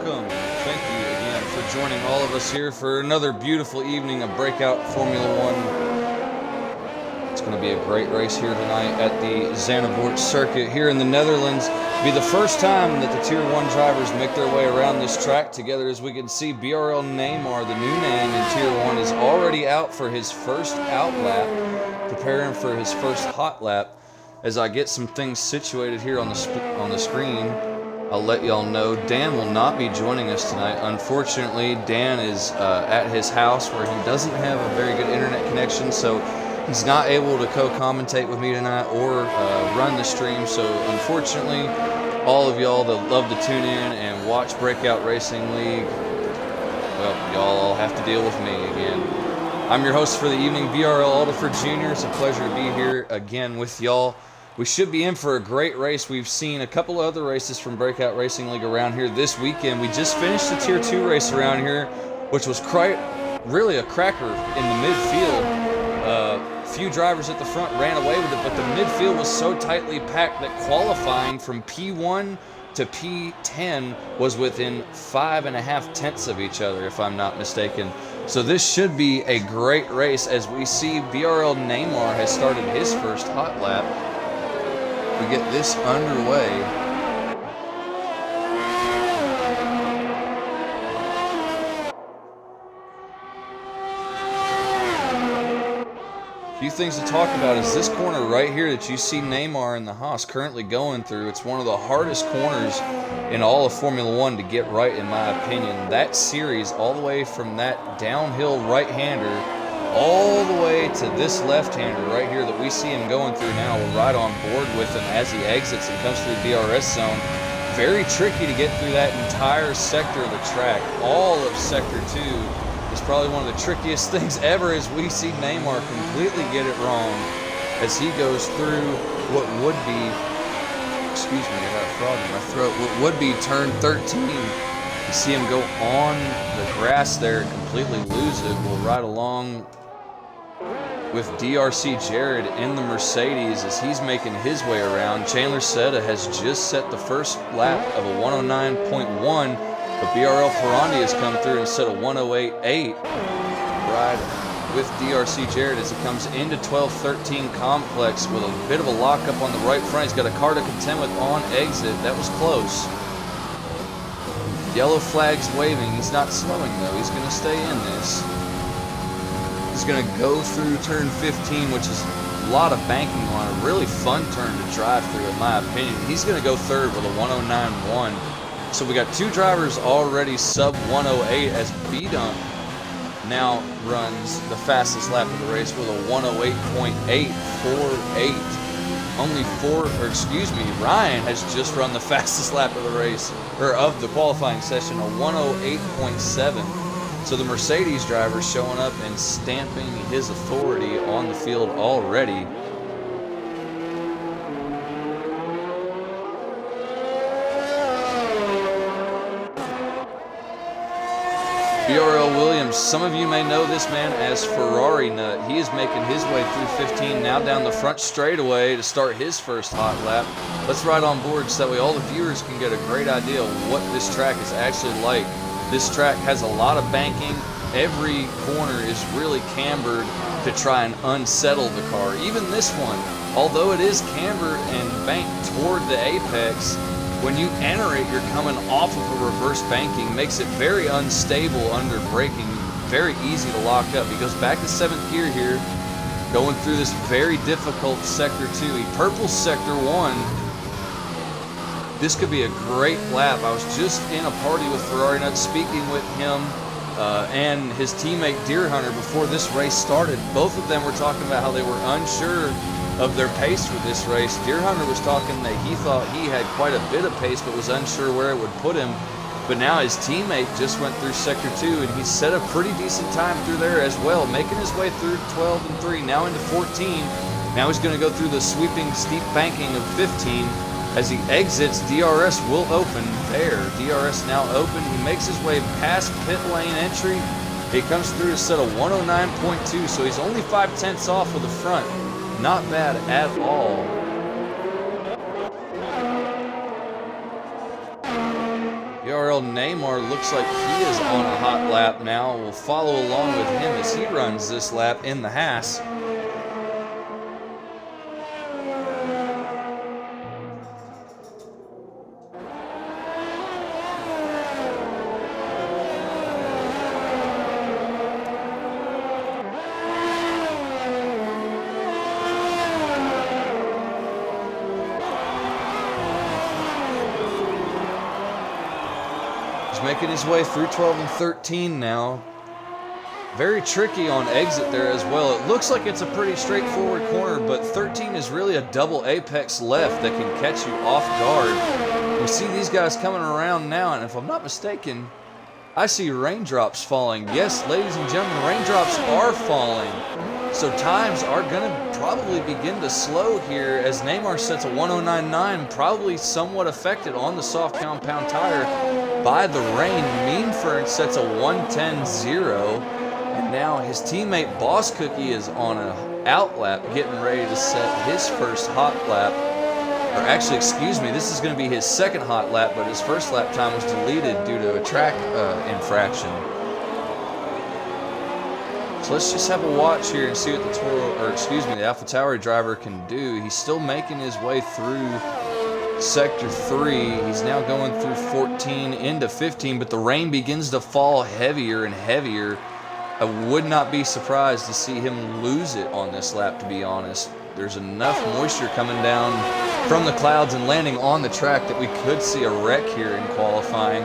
welcome. Thank you again for joining all of us here for another beautiful evening of Breakout Formula One. It's going to be a great race here tonight at the Zqndvoort circuit here in the Netherlands. It'll be the first time that the Tier 1 drivers make their way around this track together. As we can see, BRL Neymar, the new name in Tier 1, is already out for his first out lap, preparing for his first hot lap. As I get some things situated here on the screen, I'll let y'all know Dan will not be joining us tonight. Unfortunately, Dan is at his house where he doesn't have a very good internet connection, so he's not able to co-commentate with me tonight or run the stream. So unfortunately, all of y'all that love to tune in and watch Breakout Racing League, well, y'all all have to deal with me again. I'm your host for the evening, BRL Alderford Jr. It's a pleasure to be here again with y'all. We should be in for a great race. We've seen a couple of other races from Breakout Racing League around here this weekend. We just finished the Tier 2 race around here, which was really a cracker in the midfield. Few drivers at the front ran away with it, but the midfield was so tightly packed that qualifying from P1 to P10 was within 5.5 tenths of each other, if I'm not mistaken. So this should be a great race as we see BRL Neymar has started his first hot lap. We get this underway. A few things to talk about is this corner right here that you see Neymar and the Haas currently going through. It's one of the hardest corners in all of Formula One to get right, in my opinion. That series, all the way from that downhill right-hander all the way to this left-hander right here that we see him going through now. We're right on board with him as he exits and comes through the DRS zone. Very tricky to get through that entire sector of the track. All of Sector 2 is probably one of the trickiest things ever as we see Neymar completely get it wrong as he goes through what would be, excuse me, I got a frog in my throat, what would be turn 13. You see him go on the grass there and completely lose it. We'll ride along with DRC Jared in the Mercedes as he's making his way around. Chandler Seta has just set the first lap of a 109.1, but BRL Ferrandi has come through and set a 108.8. Ride with DRC Jared as he comes into 12-13 complex with a bit of a lockup on the right front. He's got a car to contend with on exit. That was close. Yellow flag's waving. He's not slowing though. He's going to stay in this. He's going to go through turn 15, which is a lot of banking on a really fun turn to drive through, in my opinion. He's going to go third with a 109.1. So we got two drivers already sub 108 as B-Dunk now runs the fastest lap of the race with a 108.848. Ryan has just run the fastest lap of the race, or of the qualifying session, a 108.7. So the Mercedes driver showing up and stamping his authority on the field already. BRL Williams, some of you may know this man as Ferrari Nut. He is making his way through 15, now down the front straightaway to start his first hot lap. Let's ride on board so that way all the viewers can get a great idea of what this track is actually like. This track has a lot of banking. Every corner is really cambered to try and unsettle the car. Even this one, although it is cambered and banked toward the apex, when you enter it, you're coming off of a reverse banking, makes it very unstable under braking, very easy to lock up. He goes back to 7th gear here, going through this very difficult Sector 2. He purples Sector 1. This could be a great lap. I was just in a party with Ferrari Nut, speaking with him and his teammate Deer Hunter before this race started. Both of them were talking about how they were unsure of their pace for this race. Deer Hunter was talking that he thought he had quite a bit of pace but was unsure where it would put him. But now his teammate just went through Sector 2 and he set a pretty decent time through there as well, making his way through 12 and 3, now into 14. Now he's going to go through the sweeping steep banking of 15. As he exits, DRS will open there. DRS now open. He makes his way past pit lane entry. He comes through to set a 109.2, so he's only 5 tenths off of the front. Not bad at all. BRL Neymar looks like he is on a hot lap now. We'll follow along with him as he runs this lap in the Haas. Making his way through 12 and 13 now. Very tricky on exit there as well. It looks like it's a pretty straightforward corner, but 13 is really a double apex left that can catch you off guard. We see these guys coming around now, and if I'm not mistaken, I see raindrops falling. Yes, ladies and gentlemen, raindrops are falling. So times are going to probably begin to slow here as Neymar sets a 109.9, probably somewhat affected on the soft compound tire by the rain. Meanford sets a 110.0, and now his teammate Boss Cookie is on an out lap getting ready to set his first hot lap. Or actually, excuse me, this is going to be his second hot lap, but his first lap time was deleted due to a track infraction. So let's just have a watch here and see what the the AlphaTauri driver can do. He's still making his way through Sector 3. He's now going through 14 into 15, but the rain begins to fall heavier and heavier. I would not be surprised to see him lose it on this lap, to be honest. There's enough moisture coming down from the clouds and landing on the track that we could see a wreck here in qualifying.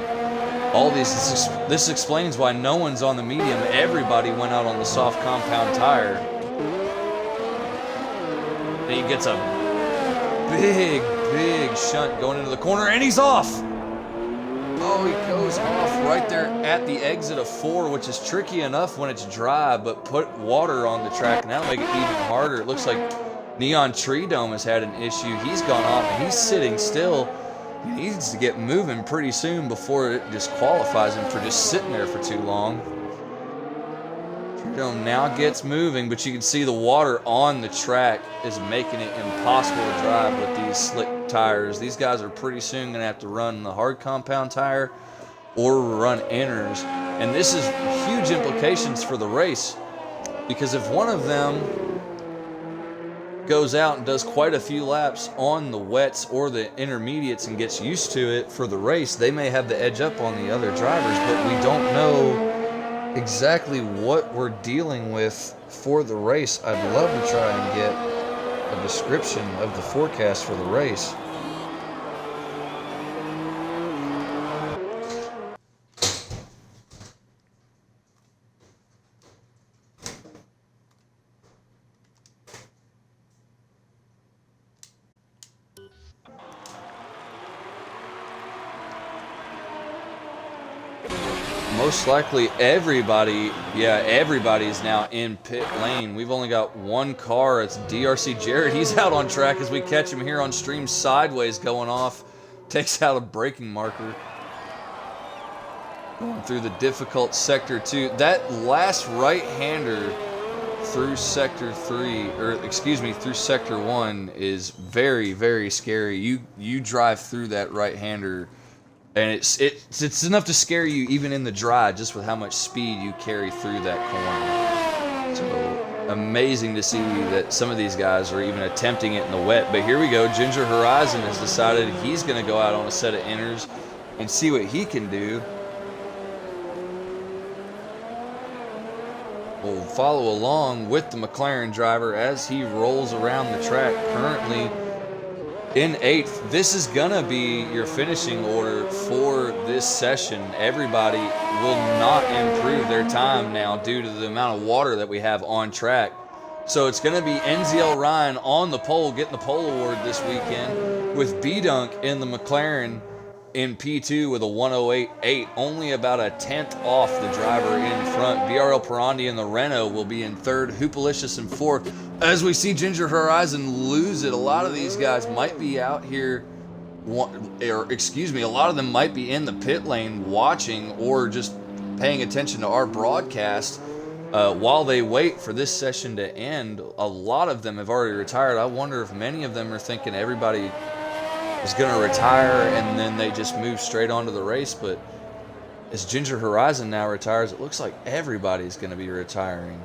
This explains why no one's on the medium. Everybody went out on the soft compound tire. And he gets a big shunt going into the corner, and he's off. Oh, he goes off right there at the exit of 4, which is tricky enough when it's dry, but put water on the track, and that'll make it even harder. It looks like Neon Tree Dome has had an issue. He's gone off, and he's sitting still. He needs to get moving pretty soon before it disqualifies him for just sitting there for too long. Tree Dome now gets moving, but you can see the water on the track is making it impossible to drive with these slick tires. These guys are pretty soon going to have to run the hard compound tire or run inners. And this is huge implications for the race, because if one of them goes out and does quite a few laps on the wets or the intermediates and gets used to it for the race, they may have the edge up on the other drivers, but we don't know exactly what we're dealing with for the race. I'd love to try and get a description of the forecast for the race. Most likely everybody's now in pit lane. We've only got one car. It's DRC Jared. He's out on track as we catch him here on stream sideways going off. Takes out a braking marker. Going through the difficult Sector 2. That last right-hander through Sector 3, through Sector 1 is very, very scary. You drive through that right-hander, and it's enough to scare you even in the dry, just with how much speed you carry through that corner. So amazing to see that some of these guys are even attempting it in the wet. But here we go. Ginger Horizon has decided he's going to go out on a set of inners and see what he can do. We'll follow along with the McLaren driver as he rolls around the track. Currently in 8th, this is gonna be your finishing order for this session. Everybody will not improve their time now due to the amount of water that we have on track. So it's gonna be NZL Ryan on the pole, getting the pole award this weekend, with B-Dunk in the McLaren in P2 with a 108.8, only about a tenth off the driver in front. BRL Perandi in the Renault will be in 3rd, Hoopalicious in 4th. As we see Ginger Horizon lose it, a lot of these guys might be out here, a lot of them might be in the pit lane watching or just paying attention to our broadcast while they wait for this session to end. A lot of them have already retired. I wonder if many of them are thinking everybody was going to retire, and then they just moved straight on to the race. But as Ginger Horizon now retires, it looks like everybody's going to be retiring.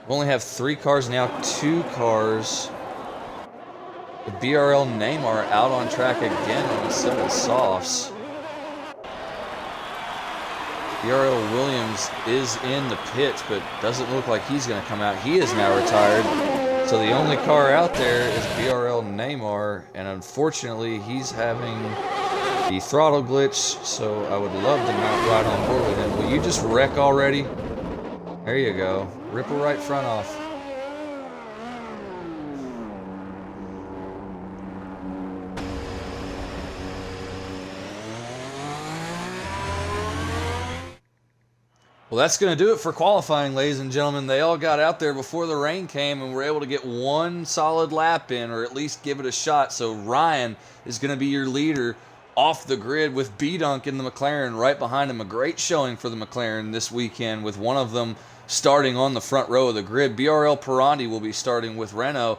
We only have 3 cars now, 2 cars. The BRL Neymar out on track again on a set of softs. BRL Williams is in the pits, but doesn't look like he's going to come out. He is now retired. So the only car out there is BRL Neymar, and unfortunately he's having the throttle glitch, so I would love to not ride on board with him. Will you just wreck already? There you go. Rip a right front off. Well, that's going to do it for qualifying, ladies and gentlemen. They all got out there before the rain came and were able to get one solid lap in, or at least give it a shot. So Ryan is going to be your leader off the grid with B-Dunk in the McLaren right behind him. A great showing for the McLaren this weekend, with one of them starting on the front row of the grid. BRL Pirandi will be starting with Renault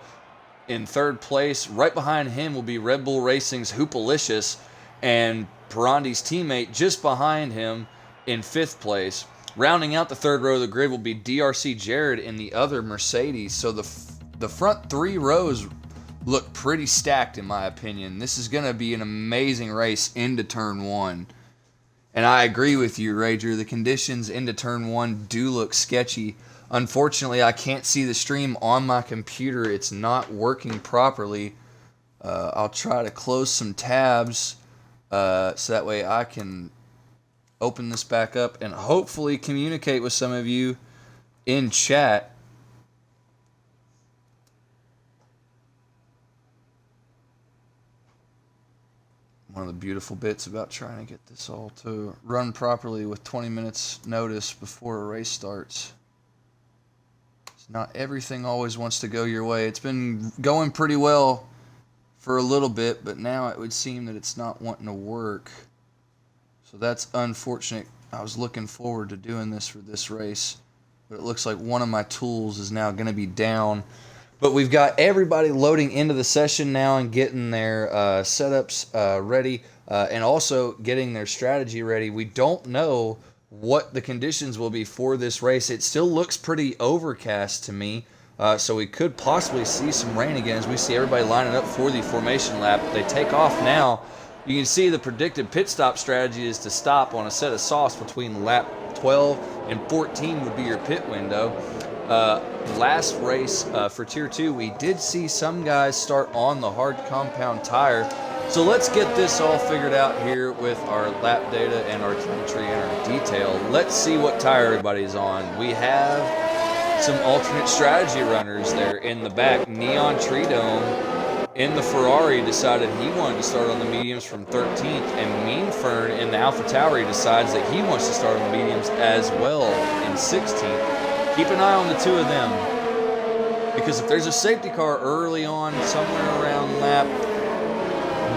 in 3rd place. Right behind him will be Red Bull Racing's Hoopalicious, and Pirandi's teammate just behind him in 5th place. Rounding out the 3rd row of the grid will be DRC Jared in the other Mercedes. So the front 3 rows look pretty stacked, in my opinion. This is going to be an amazing race into turn 1. And I agree with you, Rager. The conditions into turn 1 do look sketchy. Unfortunately, I can't see the stream on my computer. It's not working properly. I'll try to close some tabs so that way I can open this back up and hopefully communicate with some of you in chat. One of the beautiful bits about trying to get this all to run properly with 20 minutes notice before a race starts. It's not everything always wants to go your way. It's been going pretty well for a little bit, but now it would seem that it's not wanting to work. So that's unfortunate. I was looking forward to doing this for this race, but it looks like one of my tools is now going to be down. But we've got everybody loading into the session now and getting their setups ready and also getting their strategy ready. We don't know what the conditions will be for this race. It still looks pretty overcast to me, so we could possibly see some rain again as we see everybody lining up for the formation lap. They take off now. You can see the predicted pit stop strategy is to stop on a set of softs between lap 12 and 14 would be your pit window. Last race for Tier 2, we did see some guys start on the hard compound tire. So let's get this all figured out here with our lap data and our telemetry and our detail. Let's see what tire everybody's on. We have some alternate strategy runners there in the back. Neon Tree Dome in the Ferrari decided he wanted to start on the mediums from 13th, and Mean Fern in the Alpha Tauri decides that he wants to start on the mediums as well in 16th. Keep an eye on the 2 of them, because if there's a safety car early on, somewhere around lap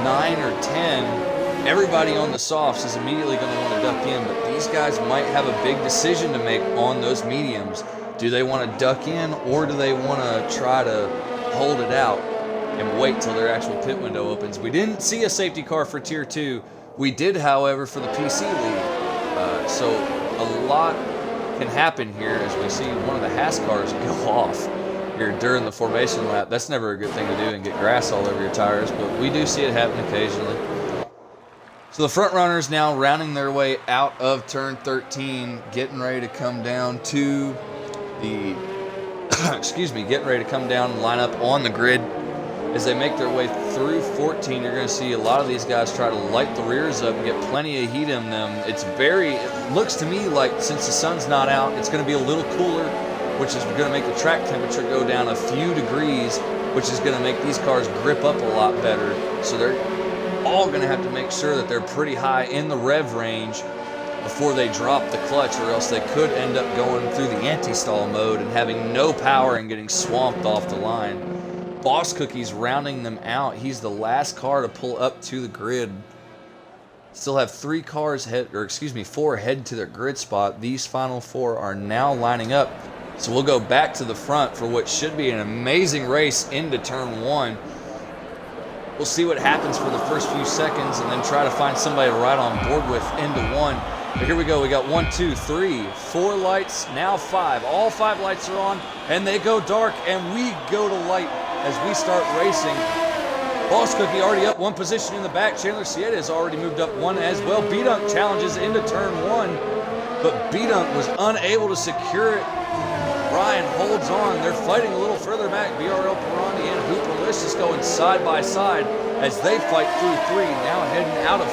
9 or 10, everybody on the softs is immediately going to want to duck in, but these guys might have a big decision to make on those mediums. Do they want to duck in, or do they want to try to hold it out and wait till their actual pit window opens? We didn't see a safety car for Tier 2. We did, however, for the PC lead. So a lot can happen here as we see one of the Haas cars go off here during the formation lap. That's never a good thing to do and get grass all over your tires, but we do see it happen occasionally. So the front runners now rounding their way out of turn 13, getting ready to come down to the, getting ready to come down and line up on the grid. As they make their way through 14, you're going to see a lot of these guys try to light the rears up and get plenty of heat in them. It looks to me like since the sun's not out, it's going to be a little cooler, which is going to make the track temperature go down a few degrees, which is going to make these cars grip up a lot better. So they're all going to have to make sure that they're pretty high in the rev range before they drop the clutch, or else they could end up going through the anti-stall mode and having no power and getting swamped off the line. Boss Cookie's rounding them out. He's the last car to pull up to the grid. Still have 4 head to their grid spot. These final 4 are now lining up. So we'll go back to the front for what should be an amazing race into turn 1. We'll see what happens for the first few seconds and then try to find somebody to ride on board with into one. But here we go. We got 1, 2, 3, 4 lights, now 5. All 5 lights are on, and they go dark, and we go to light as we start racing. Boss Cookie already up 1 position in the back. Chandler Sieta has already moved up 1 as well. B-Dunk challenges into turn 1, but B-Dunk was unable to secure it. Ryan holds on. They're fighting a little further back. BRL Pirani and Hooperlicious going side by side as they fight through 3. Now heading out of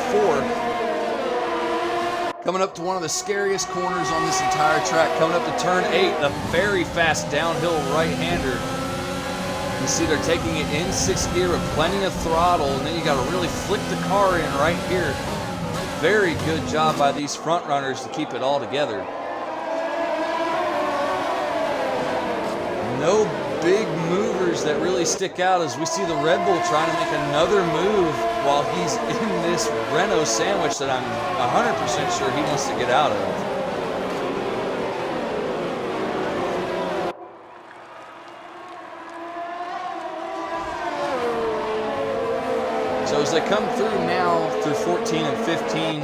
4. Coming up to one of the scariest corners on this entire track. Coming up to turn 8. A very fast downhill right-hander. You see they're taking it in 6th gear with plenty of throttle, and then you got to really flick the car in right here. Very good job by these front runners to keep it all together. No big movers that really stick out as we see the Red Bull trying to make another move while he's in this Renault sandwich that I'm 100% sure he wants to get out of. So as they come through now through 14 and 15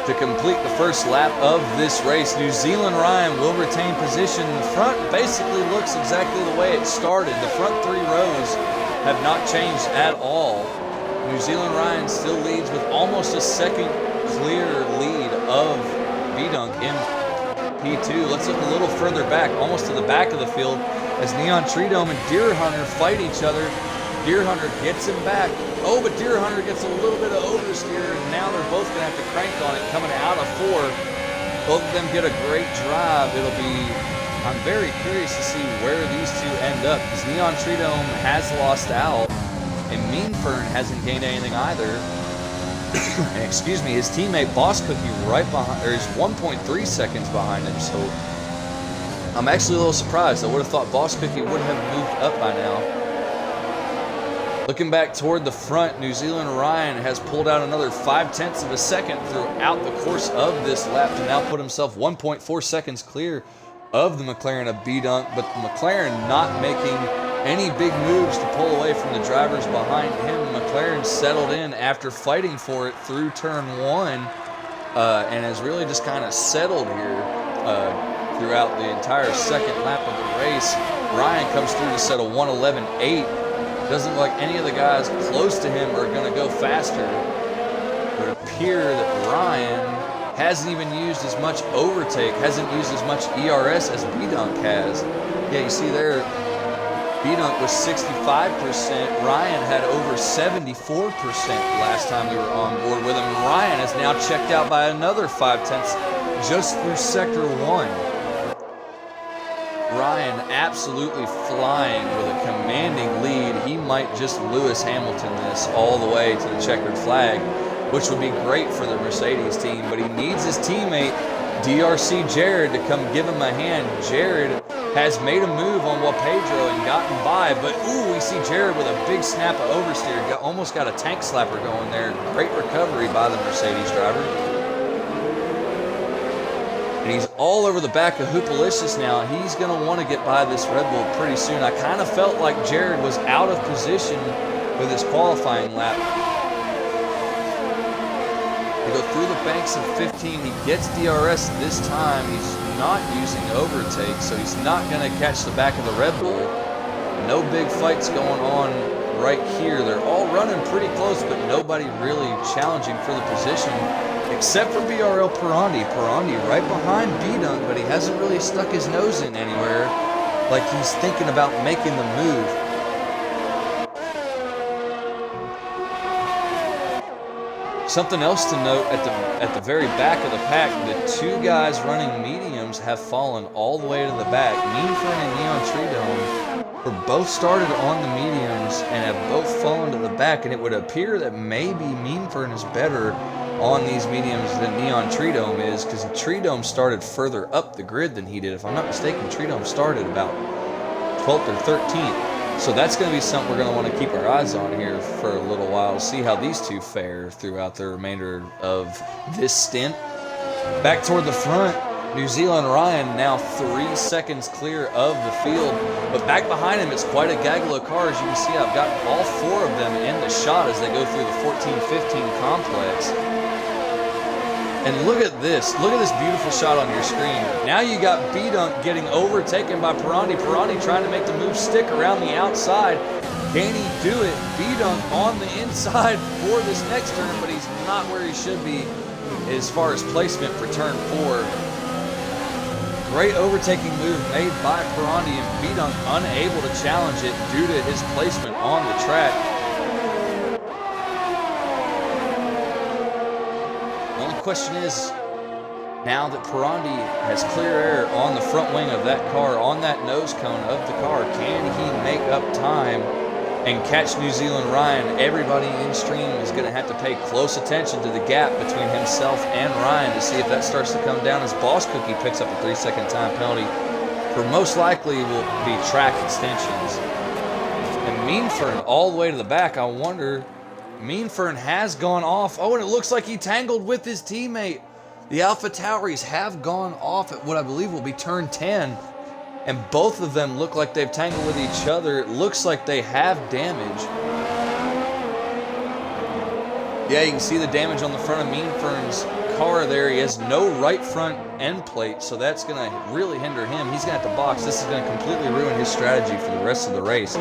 to complete the first lap of this race, New Zealand Ryan will retain position. The front basically looks exactly the way it started. The front 3 rows have not changed at all. New Zealand Ryan still leads with almost a second clear lead of B-Dunk in P2. Let's look a little further back, almost to the back of the field, as Neon Tree Dome and Deer Hunter fight each other. Deer Hunter gets him back. Oh, but Deer Hunter gets a little bit of oversteer, and now they're both going to have to crank on it coming out of 4. Both of them get a great drive. I'm very curious to see where these two end up, because Neon Tree Dome has lost out, and Mean Fern hasn't gained anything either. And excuse me, his teammate Boss Cookie right behind, or is 1.3 seconds behind him, so I'm actually a little surprised. I would have thought Boss Cookie would have moved up by now. Looking back toward the front, New Zealand Ryan has pulled out another 0.5 of a second throughout the course of this lap to now put himself 1.4 seconds clear of the McLaren of B-Dunk, but the McLaren not making any big moves to pull away from the drivers behind him. McLaren settled in after fighting for it through turn 1 and has really just kind of settled here throughout the entire second lap of the race. Ryan comes through to set a 1:11.8. Doesn't look like any of the guys close to him are going to go faster. It would appear that Ryan hasn't even used as much overtake, hasn't used as much ERS as B-Dunk has. Yeah, you see there, B-Dunk was 65%. Ryan had over 74% last time we were on board with him. Ryan is now checked out by another 0.5 just through Sector 1. Ryan absolutely flying with a commanding lead. He might just Lewis Hamilton this all the way to the checkered flag, which would be great for the Mercedes team, but he needs his teammate DRC Jared to come give him a hand. Jared has made a move on Pedro and gotten by, but ooh, we see Jared with a big snap of oversteer. Almost got a tank slapper going there. Great recovery by the Mercedes driver. And he's all over the back of Hoopalicious now. He's going to want to get by this Red Bull pretty soon. I kind of felt like Jared was out of position with his qualifying lap. They go through the banks of 15. He gets DRS this time. He's not using overtake, so he's not going to catch the back of the Red Bull. No big fights going on right here. They're all running pretty close, but nobody really challenging for the position, except for BRL Pirani. Pirani right behind B-Dunk, but he hasn't really stuck his nose in anywhere like he's thinking about making the move. Something else to note at the very back of the pack, the 2 guys running mediums have fallen all the way to the back. Meanfern and Neon Tree Dome were both started on the mediums and have both fallen to the back, and it would appear that maybe Meanfern is better on these mediums than Neon Tree Dome is, because Tree Dome started further up the grid than he did. If I'm not mistaken, Tree Dome started about 12th or 13th. So that's going to be something we're going to want to keep our eyes on here for a little while, see how these two fare throughout the remainder of this stint. Back toward the front, New Zealand Ryan now 3 seconds clear of the field, but back behind him it's quite a gaggle of cars. You can see I've got all 4 of them in the shot as they go through the 14-15 complex. And look at this beautiful shot on your screen. Now you got B-Dunk getting overtaken by Pirandi. Pirandi trying to make the move stick around the outside. Can he do it? B-Dunk on the inside for this next turn, but he's not where he should be as far as placement for turn 4. Great overtaking move made by Pirandi, and B-Dunk unable to challenge it due to his placement on the track. The only question is, now that Pirandi has clear air on the front wing of that car, on that nose cone of the car, can he make up time and catch New Zealand Ryan? Everybody in stream is going to have to pay close attention to the gap between himself and Ryan to see if that starts to come down as Boss Cookie picks up a 3-second time penalty for most likely will be track extensions. And Meanfern all the way to the back. I wonder, Meanfern has gone off. Oh, and it looks like he tangled with his teammate. The Alpha Tauris have gone off at what I believe will be turn 10. And both of them look like they've tangled with each other. It looks like they have damage. Yeah, you can see the damage on the front of Meanfern's car there. He has no right front end plate, so that's going to really hinder him. He's going to have to box. This is going to completely ruin his strategy for the rest of the race.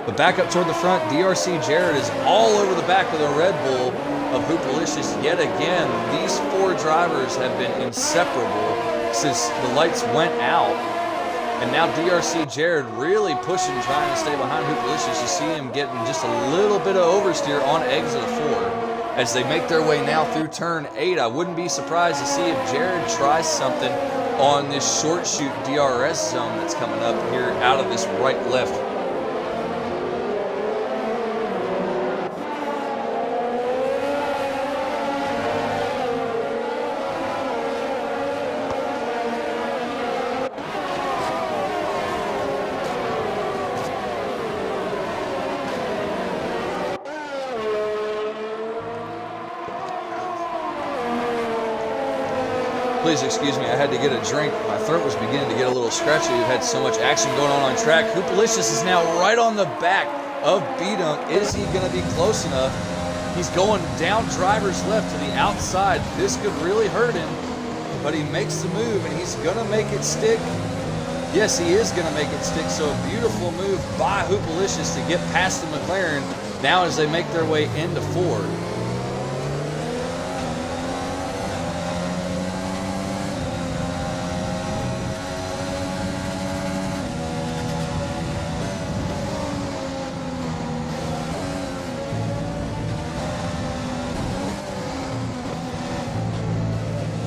But back up toward the front, DRC Jared is all over the back of the Red Bull of Hoopalicious yet again. These 4 drivers have been inseparable since the lights went out. And now DRC Jared really pushing, trying to stay behind Hoopalicious. You see him getting just a little bit of oversteer on exit 4 as they make their way now through turn 8. I wouldn't be surprised to see if Jared tries something on this short shoot DRS zone that's coming up here out of this right-left. Please excuse me, I had to get a drink. My throat was beginning to get a little scratchy. We've had so much action going on track. Hoopalicious is now right on the back of B-Dunk. Is he going to be close enough? He's going down driver's left to the outside. This could really hurt him, but he makes the move, and he's going to make it stick. Yes, he is going to make it stick, so a beautiful move by Hoopalicious to get past the McLaren now as they make their way into 4.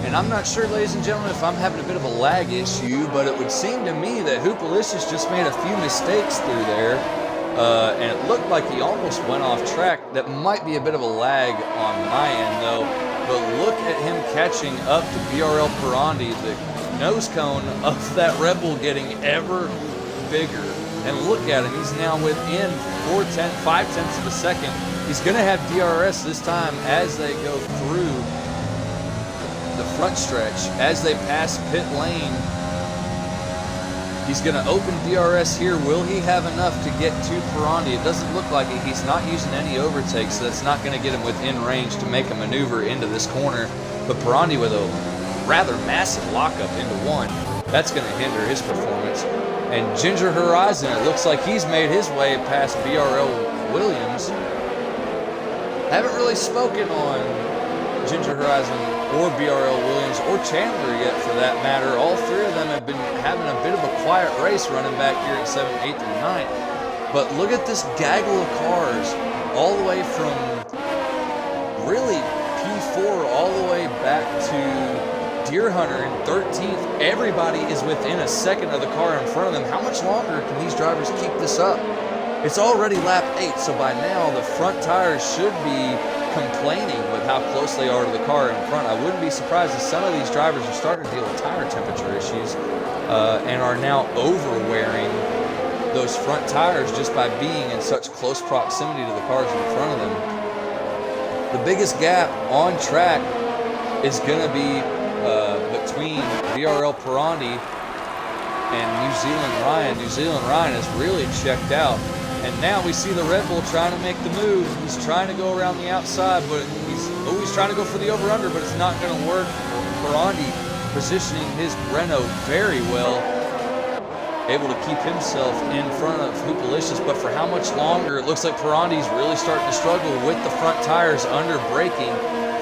And I'm not sure, ladies and gentlemen, if I'm having a bit of a lag issue, but it would seem to me that Hoopalicious just made a few mistakes through there, and it looked like he almost went off track. That might be a bit of a lag on my end, though, but look at him catching up to BRL Pirandi, the nose cone of that Red Bull getting ever bigger. And look at him, he's now within 5/10 of a second. He's going to have DRS this time as they go through the front stretch. As they pass pit lane, he's going to open DRS here. Will he have enough to get to Pirandi? It doesn't look like it. He's not using any overtakes, so that's not going to get him within range to make a maneuver into this corner. But Pirandi with a rather massive lockup into 1, that's going to hinder his performance. And Ginger Horizon, it looks like he's made his way past BRL Williams. Haven't really spoken on Ginger Horizon or BRL Williams or Chandler yet, for that matter. All 3 of them have been having a bit of a quiet race running back here in 7th, 8th, and 9th. But look at this gaggle of cars all the way from really P4 all the way back to Deer Hunter in 13th. Everybody is within a second of the car in front of them. How much longer can these drivers keep this up? It's already lap 8, so by now the front tires should be complaining with how close they are to the car in front. I wouldn't be surprised if some of these drivers are starting to deal with tire temperature issues and are now over-wearing those front tires just by being in such close proximity to the cars in front of them. The biggest gap on track is going to be between VRL Pirandi and New Zealand Ryan. New Zealand Ryan has really checked out. And now we see the Red Bull trying to make the move. He's trying to go around the outside, but he's always trying to go for the over-under, but it's not going to work. Pirandi positioning his Renault very well, able to keep himself in front of Hoopalicious, but for how much longer? It looks like Pirandi's really starting to struggle with the front tires under braking.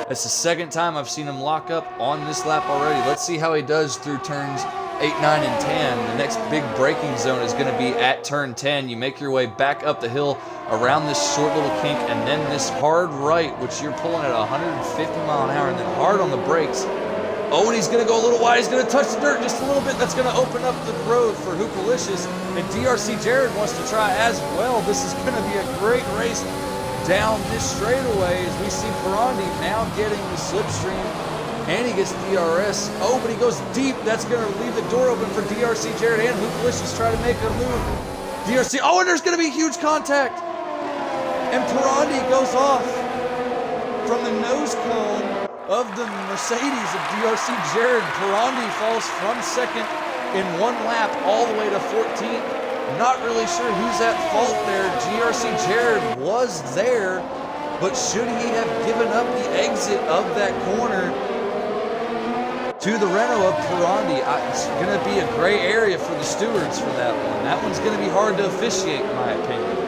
That's the second time I've seen him lock up on this lap already. Let's see how he does through turns 8, 9, and 10. The next big braking zone is going to be at turn 10. You make your way back up the hill around this short little kink, and then this hard right, which you're pulling at 150 mile an hour, and then hard on the brakes. Oh, and he's going to go a little wide. He's going to touch the dirt just a little bit. That's going to open up the road for Hoopalicious, and DRC Jared wants to try as well. This is going to be a great race down this straightaway as we see Pirandi now getting the slipstream, and he gets DRS. Oh, but he goes deep. That's going to leave the door open for DRC Jared and Hoopalicious try to make a move. DRC, oh, and there's going to be huge contact. And Pirandi goes off from the nose cone of the Mercedes of DRC Jared. Pirandi falls from second in one lap all the way to 14th. Not really sure who's at fault there. DRC Jared was there, but should he have given up the exit of that corner to the Renault of Pirandi? It's going to be a gray area for the stewards for that one. That one's going to be hard to officiate, in my opinion.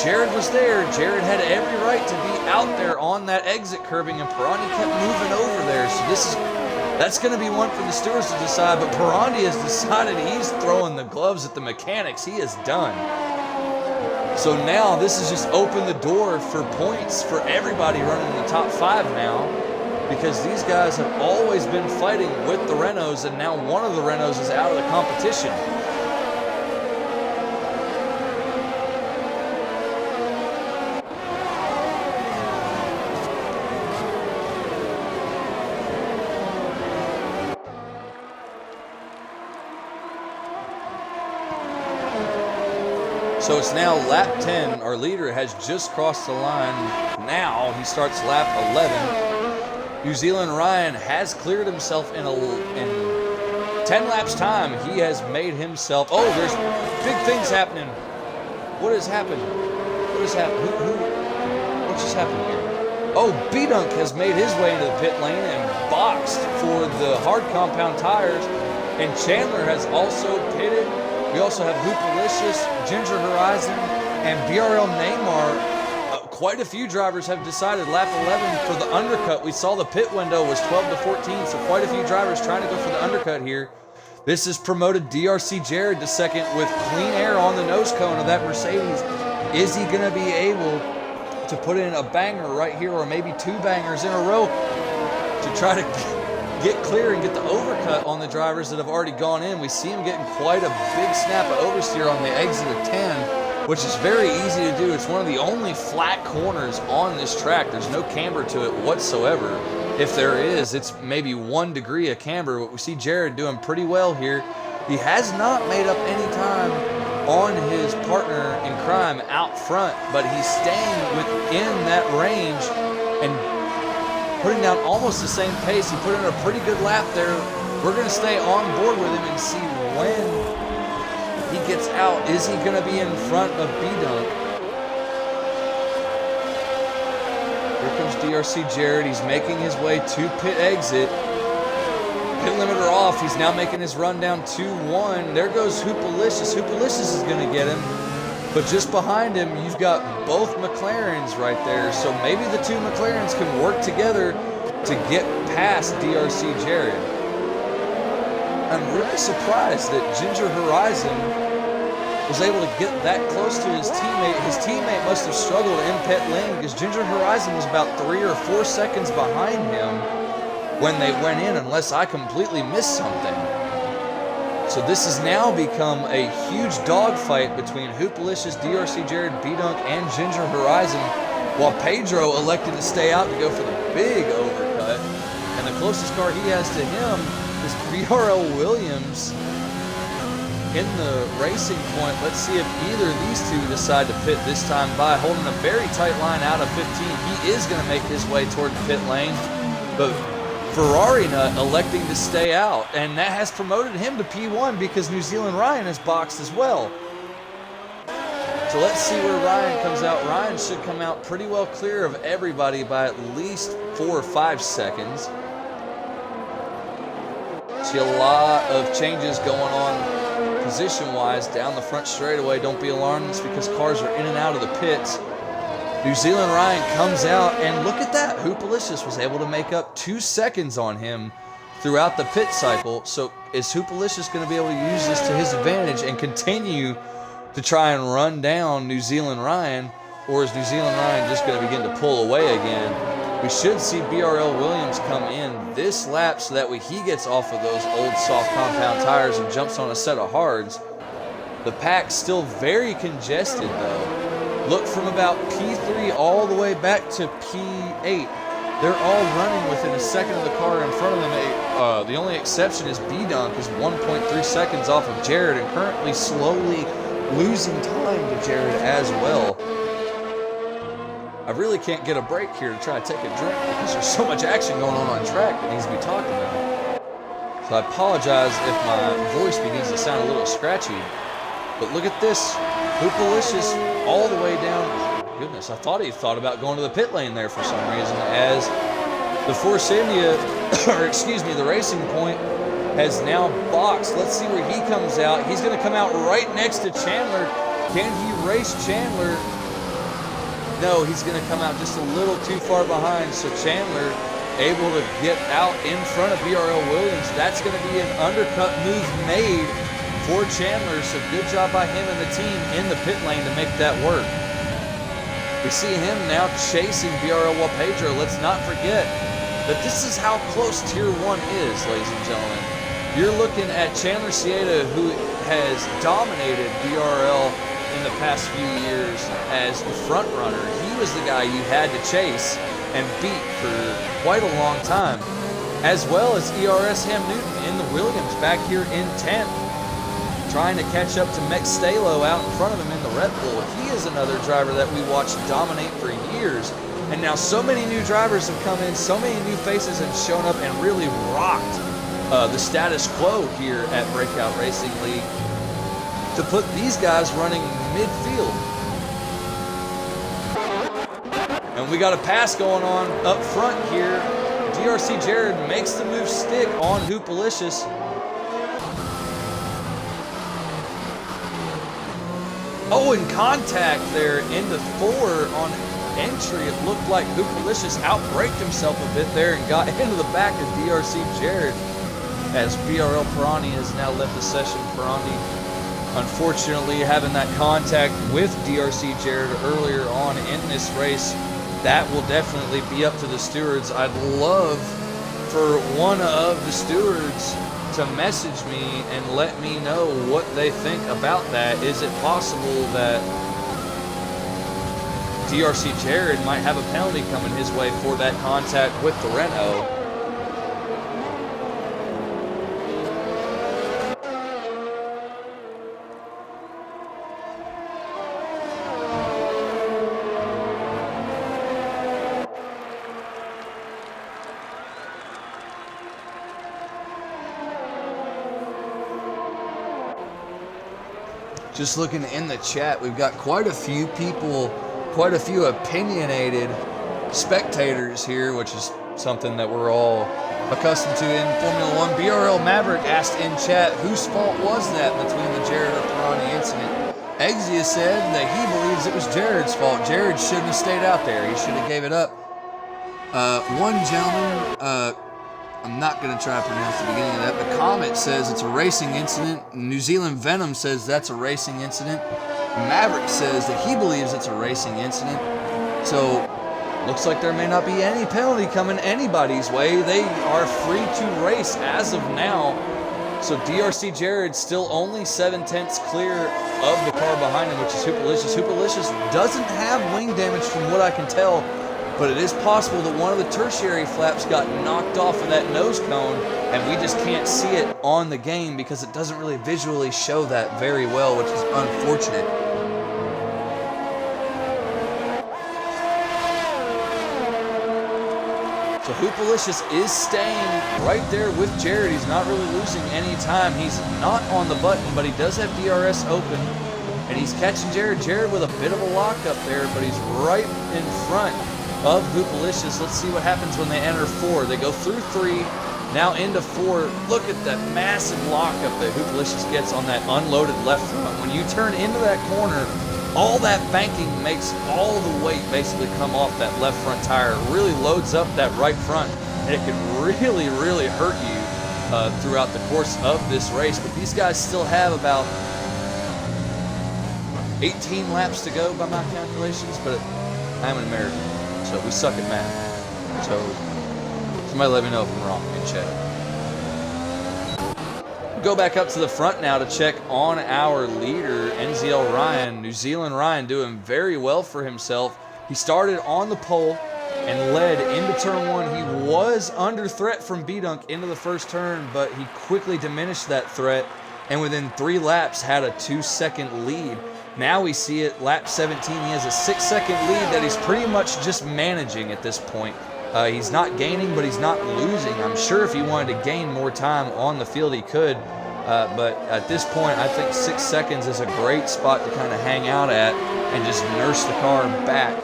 Jared was there. Jared had every right to be out there on that exit curbing, and Pirandi kept moving over there. So that's going to be one for the stewards to decide, but Pirandi has decided he's throwing the gloves at the mechanics. He is done. So now this has just opened the door for points for everybody running in the top 5 now, because these guys have always been fighting with the Renaults, and now one of the Renaults is out of the competition. So it's now lap 10. Our leader has just crossed the line. Now he starts lap 11. New Zealand Ryan has cleared himself in 10 laps time. He has made himself. Oh, there's big things happening. What has happened? What has happened? What just happened here? Oh, B-Dunk has made his way into the pit lane and boxed for the hard compound tires. And Chandler has also pitted. We also have Hoopalicious, Ginger Horizon, and BRL Neymar. Quite a few drivers have decided lap 11 for the undercut. We saw the pit window was 12 to 14, so quite a few drivers trying to go for the undercut here. This has promoted DRC Jared to second with clean air on the nose cone of that Mercedes. Is he going to be able to put in a banger right here, or maybe 2 bangers in a row to try to get clear and get the overcut on the drivers that have already gone in? We see him getting quite a big snap of oversteer on the exit of 10, which is very easy to do. It's one of the only flat corners on this track. There's no camber to it whatsoever. If there is, it's maybe 1 degree of camber, but we see Jared doing pretty well here. He has not made up any time on his partner in crime out front, but he's staying within that range and putting down almost the same pace. He put in a pretty good lap there. We're going to stay on board with him and see when he gets out. Is he going to be in front of B-Dunk? Here comes DRC Jared. He's making his way to pit exit. Pit limiter off. He's now making his run down 2-1. There goes Hoopalicious. Hoopalicious is going to get him. But just behind him, you've got both McLarens right there. So maybe the 2 McLarens can work together to get past DRC Jared. I'm really surprised that Ginger Horizon was able to get that close to his teammate. His teammate must have struggled in pit lane because Ginger Horizon was about 3 or 4 seconds behind him when they went in, unless I completely missed something. So this has now become a huge dogfight between Hoopalicious, DRC Jared, B-Dunk, and Ginger Horizon, while Pedro elected to stay out to go for the big overcut. And the closest car he has to him is BRL Williams in the racing point. Let's see if either of these two decide to pit this time by, holding a very tight line out of 15. He is going to make his way toward the pit lane, but Ferrari nut electing to stay out, and that has promoted him to P1 because New Zealand Ryan is boxed as well. So let's see where Ryan comes out. Ryan should come out pretty well clear of everybody by at least 4 or 5 seconds. See a lot of changes going on position-wise down the front straightaway. Don't be alarmed, it's because cars are in and out of the pits. New Zealand Ryan comes out, and look at that. Hoopalicious was able to make up 2 seconds on him throughout the pit cycle. So is Hoopalicious going to be able to use this to his advantage and continue to try and run down New Zealand Ryan, or is New Zealand Ryan just going to begin to pull away again? We should see BRL Williams come in this lap so that way he gets off of those old soft compound tires and jumps on a set of hards. The pack's still very congested though. Look, from about P3 all the way back to P8. They're all running within a second of the car in front of them. The only exception is B-Dunk is 1.3 seconds off of Jared and currently slowly losing time to Jared as well. I really can't get a break here to try to take a drink because there's so much action going on track that needs to be talked about. So I apologize if my voice begins to sound a little scratchy. But look at this. Hoopalicious all the way down. Oh, goodness, I thought he thought about going to the pit lane there for some reason, as the Force India, or excuse me, the Racing Point has now boxed. Let's see where he comes out. He's going to come out right next to Chandler. Can he race Chandler? No, he's going to come out just a little too far behind. So Chandler able to get out in front of BRL Williams. That's going to be an undercut move made for Chandler. So good job by him and the team in the pit lane to make that work. We see him now chasing BRL Pedro. Let's not forget that this is how close Tier 1 is, ladies and gentlemen. You're looking at Chandler Sieta, who has dominated BRL in the past few years as the front runner. He was the guy you had to chase and beat for quite a long time, as well as ERS Ham Newton in the Williams back here in 10th, trying to catch up to Mex Stalo out in front of him in the Red Bull. He is another driver that we watched dominate for years, and now so many new drivers have come in, so many new faces have shown up and really rocked the status quo here at Breakout Racing League to put these guys running midfield. And we got a pass going on up front here. DRC Jared makes the move stick on Hoopalicious. Oh, in contact there into 4 on entry. It looked like Hoopalicious outbraked himself a bit there and got into the back of DRC Jared, as BRL Pirani has now left the session. Pirani, unfortunately, having that contact with DRC Jared earlier on in this race, that will definitely be up to the stewards. I'd love for one of the stewards to message me and let me know what they think about that. Is it possible that DRC Jared might have a penalty coming his way for that contact with the Renault? Just looking in the chat, we've got quite a few people, quite a few opinionated spectators here, which is something that we're all accustomed to in Formula One. BRL Maverick asked in chat, whose fault was that between the Jared or Pirani incident? Exia said that he believes it was Jared's fault. Jared shouldn't have stayed out there. He should have gave it up. One gentleman, I'm not going to try to pronounce the beginning of that, but Comet says it's a racing incident. New Zealand Venom says that's a racing incident. Maverick says that he believes it's a racing incident. So, looks like there may not be any penalty coming anybody's way. They are free to race as of now. So DRC Jared still only 7/10 clear of the car behind him, which is Hoopalicious. Hoopalicious doesn't have wing damage from what I can tell, but it is possible that one of the tertiary flaps got knocked off of that nose cone, and we just can't see it on the game because it doesn't really visually show that very well, which is unfortunate. So Hoopalicious is staying right there with Jared. He's not really losing any time. He's not on the button, but he does have DRS open, and he's catching Jared. Jared with a bit of a lockup there, but he's right in front of Hoopalicious. Let's see what happens when they enter 4. They go through 3, now into 4. Look at that massive lockup that Hoopalicious gets on that unloaded left front. When you turn into that corner, all that banking makes all the weight basically come off that left front tire. It really loads up that right front, and it can really, really hurt you throughout the course of this race. But these guys still have about 18 laps to go by my calculations, but I'm an American, so we suck at math. So somebody let me know if I'm wrong in chat. Go back up to the front now to check on our leader, NZL Ryan. New Zealand Ryan doing very well for himself. He started on the pole and led into turn 1. He was under threat from B-Dunk into the first turn, but he quickly diminished that threat, and within 3 laps had a 2-second lead. Now we see it, lap 17, he has a 6-second lead that he's pretty much just managing at this point. He's not gaining, but he's not losing. I'm sure if he wanted to gain more time on the field, he could. But at this point, I think 6 seconds is a great spot to kind of hang out at and just nurse the car back,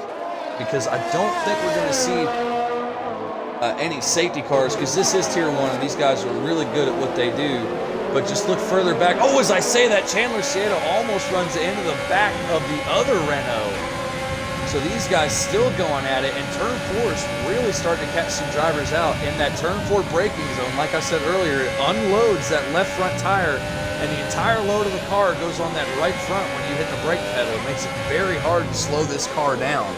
because I don't think we're going to see any safety cars, because this is Tier 1, and these guys are really good at what they do. But just look further back. Oh, as I say that, Chandler Sieta almost runs into the back of the other Renault. So these guys still going at it, and turn 4 is really starting to catch some drivers out. In that turn 4 braking zone, like I said earlier, it unloads that left front tire, and the entire load of the car goes on that right front when you hit the brake pedal. It makes it very hard to slow this car down.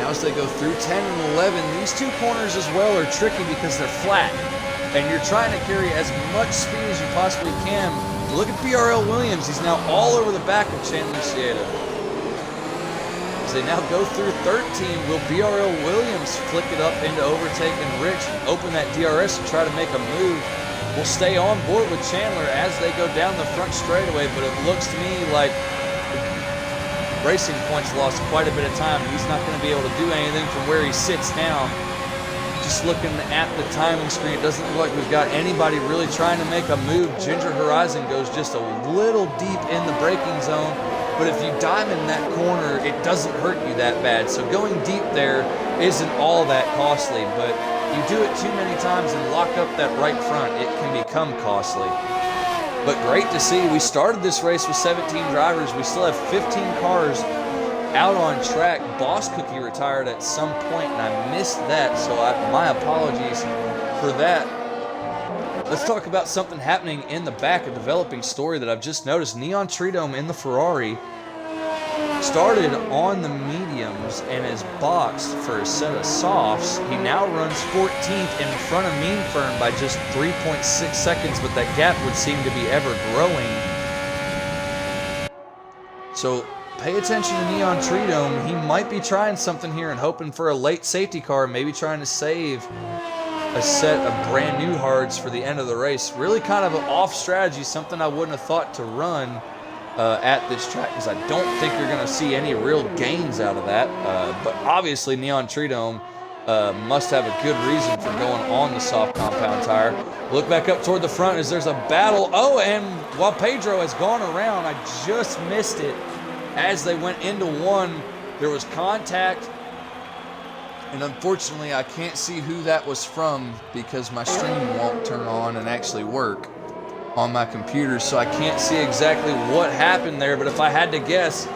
Now as they go through 10 and 11, these 2 corners as well are tricky because they're flat, and you're trying to carry as much speed as you possibly can. Look at BRL Williams. He's now all over the back of Chandler Sieta. As they now go through 13, will BRL Williams flick it up into overtaking Rich and open that DRS and try to make a move? We'll stay on board with Chandler as they go down the front straightaway, but it looks to me like Racing Point's lost quite a bit of time. He's not going to be able to do anything from where he sits now. Just looking at the timing screen, it doesn't look like we've got anybody really trying to make a move. Ginger Horizon goes just a little deep in the braking zone, but if you diamond that corner, it doesn't hurt you that bad. So going deep there isn't all that costly, but you do it too many times and lock up that right front, it can become costly. But great to see. We started this race with 17 drivers. We still have 15 cars out on track. Boss Cookie retired at some point, and I missed that, so my apologies for that. Let's talk about something happening in the back, a developing story that I've just noticed. Neon Treedome in the Ferrari started on the mediums and is boxed for a set of softs. He now runs 14th in front of Mean Fern by just 3.6 seconds, but that gap would seem to be ever growing. So pay attention to Neon Treedome. He might be trying something here and hoping for a late safety car, maybe trying to save a set of brand new hards for the end of the race. Really kind of an off strategy, something I wouldn't have thought to run at this track, because I don't think you're going to see any real gains out of that. But obviously Neon Treedome must have a good reason for going on the soft compound tire. Look back up toward the front as there's a battle. Oh, and while Pedro has gone around, I just missed it. As they went into one, there was contact, and unfortunately I can't see who that was from because my stream won't turn on and actually work on my computer, so I can't see exactly what happened there. But if I had to guess,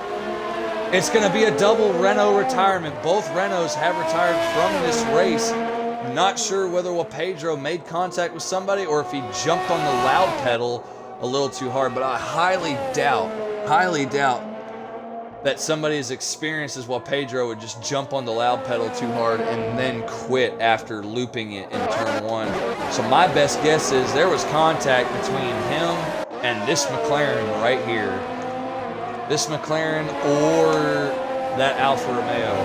it's going to be a double Renault retirement. Both Renaults have retired from this race. Not sure whether Pedro made contact with somebody or if he jumped on the loud pedal a little too hard, but I highly doubt that somebody as experienced as Pedro would just jump on the loud pedal too hard and then quit after looping it in turn 1. So my best guess is there was contact between him and this McLaren right here. This McLaren or that Alfa Romeo.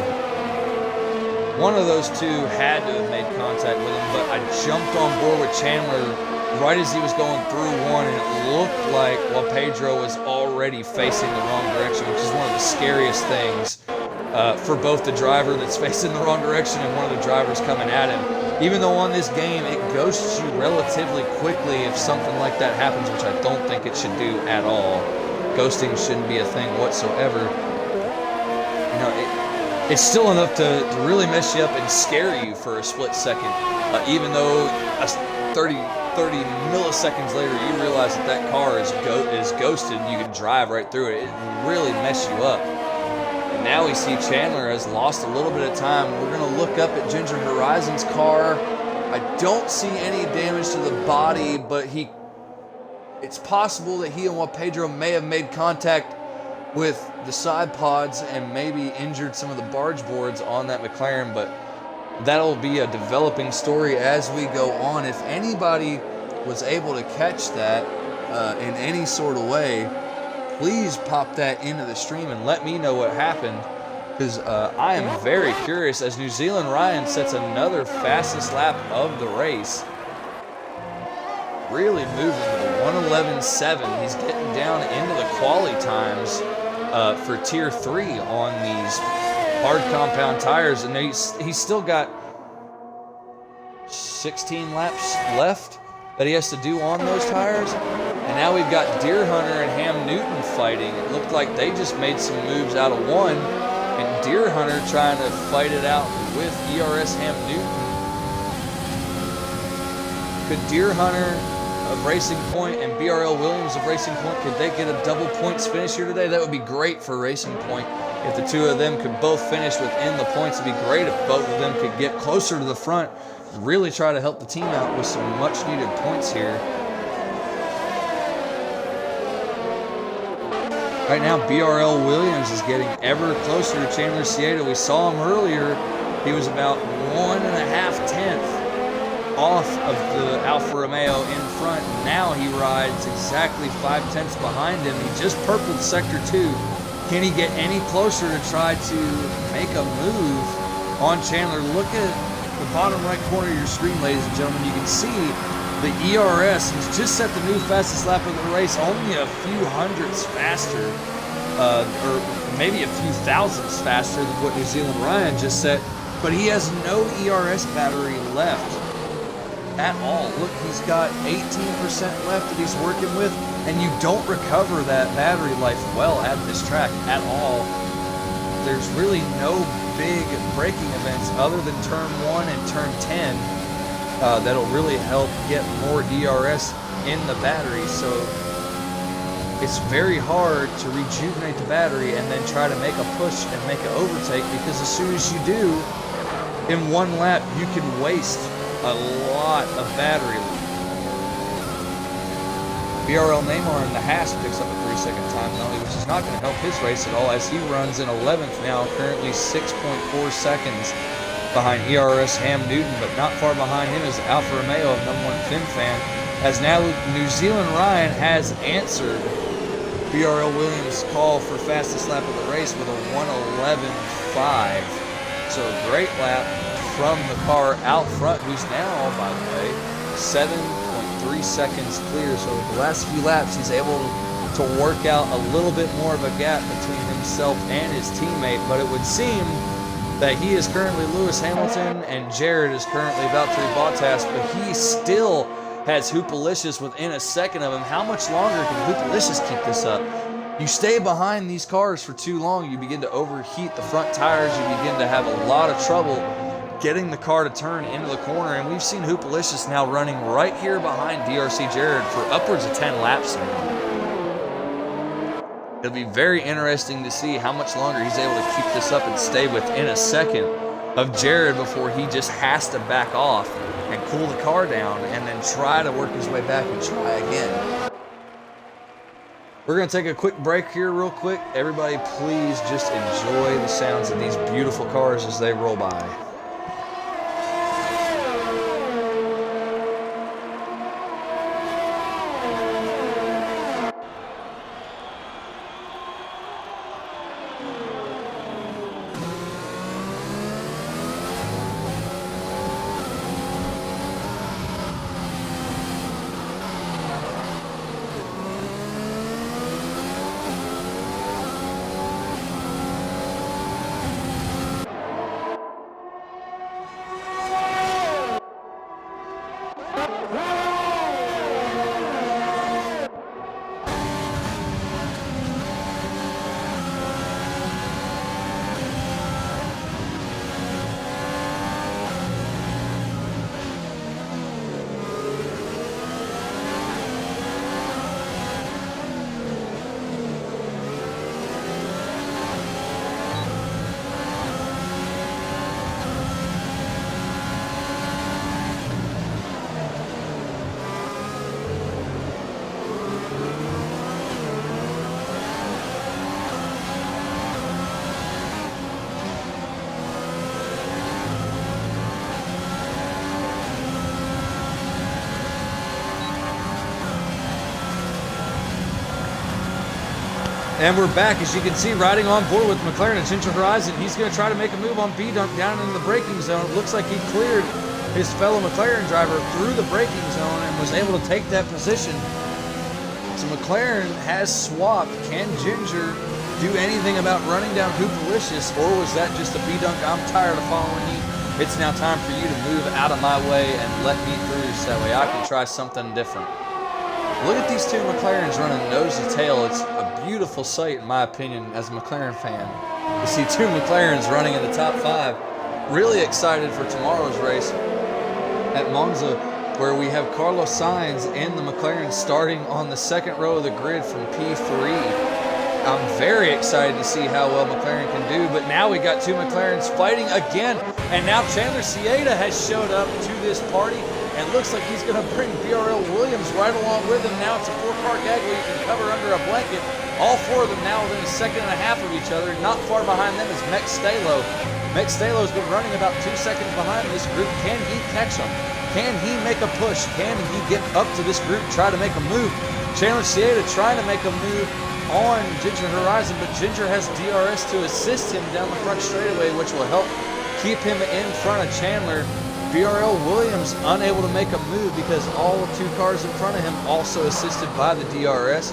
One of those two had to have made contact with him, but I jumped on board with Chandler right as he was going through one, and it looked like Pedro was already facing the wrong direction, which is one of the scariest things for both the driver that's facing the wrong direction and one of the drivers coming at him. Even though on this game it ghosts you relatively quickly if something like that happens, which I don't think it should do at all. Ghosting shouldn't be a thing whatsoever. You know, it's still enough to really mess you up and scare you for a split second. Even though 30 milliseconds later you realize that car is ghosted and you can drive right through it. It will really mess you up. And now we see Chandler has lost a little bit of time. We're going to look up at Ginger Horizon's car. I don't see any damage to the body, but it's possible that he and Juan Pedro may have made contact with the side pods and maybe injured some of the barge boards on that McLaren, but that'll be a developing story as we go on. If anybody was able to catch that in any sort of way, please pop that into the stream and let me know what happened, because I am very curious as New Zealand Ryan sets another fastest lap of the race. Really moving to 1:11.7. He's getting down into the quali times for Tier 3 on these hard compound tires, and he's still got 16 laps left that he has to do on those tires. And now we've got Deer Hunter and Ham Newton fighting. It looked like they just made some moves out of one, and Deer Hunter trying to fight it out with ERS Ham Newton. Could Deer Hunter of Racing Point and BRL Williams of Racing Point, could they get a double points finish here today? That would be great for Racing Point. If the two of them could both finish within the points, it'd be great if both of them could get closer to the front, really try to help the team out with some much needed points here. Right now, BRL Williams is getting ever closer to Chandler Cieta. We saw him earlier. He was about 1.5 tenths off of the Alfa Romeo in front. Now he rides exactly 5 tenths behind him. He just purpled Sector 2. Can he get any closer to try to make a move on Chandler? Look at the bottom right corner of your screen, ladies and gentlemen. You can see the ERS has just set the new fastest lap of the race, only a few hundredths faster, or maybe a few thousandths faster than what New Zealand Ryan just set, but he has no ERS battery left at all. Look, he's got 18% left that he's working with, and you don't recover that battery life well at this track at all. There's really no big braking events other than turn 1 and turn 10 that'll really help get more ERS in the battery. So it's very hard to rejuvenate the battery and then try to make a push and make an overtake, because as soon as you do, in one lap, you can waste a lot of battery. BRL Neymar in the Haas picks up a 3-second time penalty, which is not going to help his race at all, as he runs in 11th now, currently 6.4 seconds behind ERS Ham Newton, but not far behind him is Alfa Romeo of #1 FinFan, as now New Zealand Ryan has answered BRL Williams' call for fastest lap of the race with a 1:11.5. So a great lap from the car out front, who's now, by the way, 7.3 seconds clear. So the last few laps, he's able to work out a little bit more of a gap between himself and his teammate, but it would seem that he is currently Lewis Hamilton and Jared is currently Valtteri Bottas, but he still has Hoopalicious within a second of him. How much longer can Hoopalicious keep this up? You stay behind these cars for too long, you begin to overheat the front tires, you begin to have a lot of trouble getting the car to turn into the corner, and we've seen Hoopalicious now running right here behind DRC Jared for upwards of 10 laps now. It'll be very interesting to see how much longer he's able to keep this up and stay within a second of Jared before he just has to back off and cool the car down and then try to work his way back and try again. We're going to take a quick break here real quick. Everybody, please just enjoy the sounds of these beautiful cars as they roll by. And we're back, as you can see, riding on board with McLaren and Ginger Horizon. He's going to try to make a move on B-Dunk down in the braking zone. It looks like he cleared his fellow McLaren driver through the braking zone and was able to take that position. So McLaren has swapped. Can Ginger do anything about running down Hoopalicious, or was that just a B-Dunk, I'm tired of following you? It's now time for you to move out of my way and let me through so that way I can try something different. Look at these two McLarens running nose to tail. It's a beautiful sight, in my opinion, as a McLaren fan. You see two McLarens running in the top 5. Really excited for tomorrow's race at Monza, where we have Carlos Sainz and the McLaren starting on the second row of the grid from P3. I'm very excited to see how well McLaren can do, but now we got two McLarens fighting again, and now Chandler Cieda has showed up to this party, and looks like he's going to bring BRL Williams right along with him. Now it's a 4-car gag where you can cover under a blanket. All 4 of them now within a second and a half of each other. Not far behind them is Mex Stalo. Mex Stalo's been running about 2 seconds behind this group. Can he catch them? Can he make a push? Can he get up to this group, try to make a move? Chandler Cieda trying to make a move on Ginger Horizon, but Ginger has DRS to assist him down the front straightaway, which will help keep him in front of Chandler. BRL Williams unable to make a move because all 2 cars in front of him also assisted by the DRS.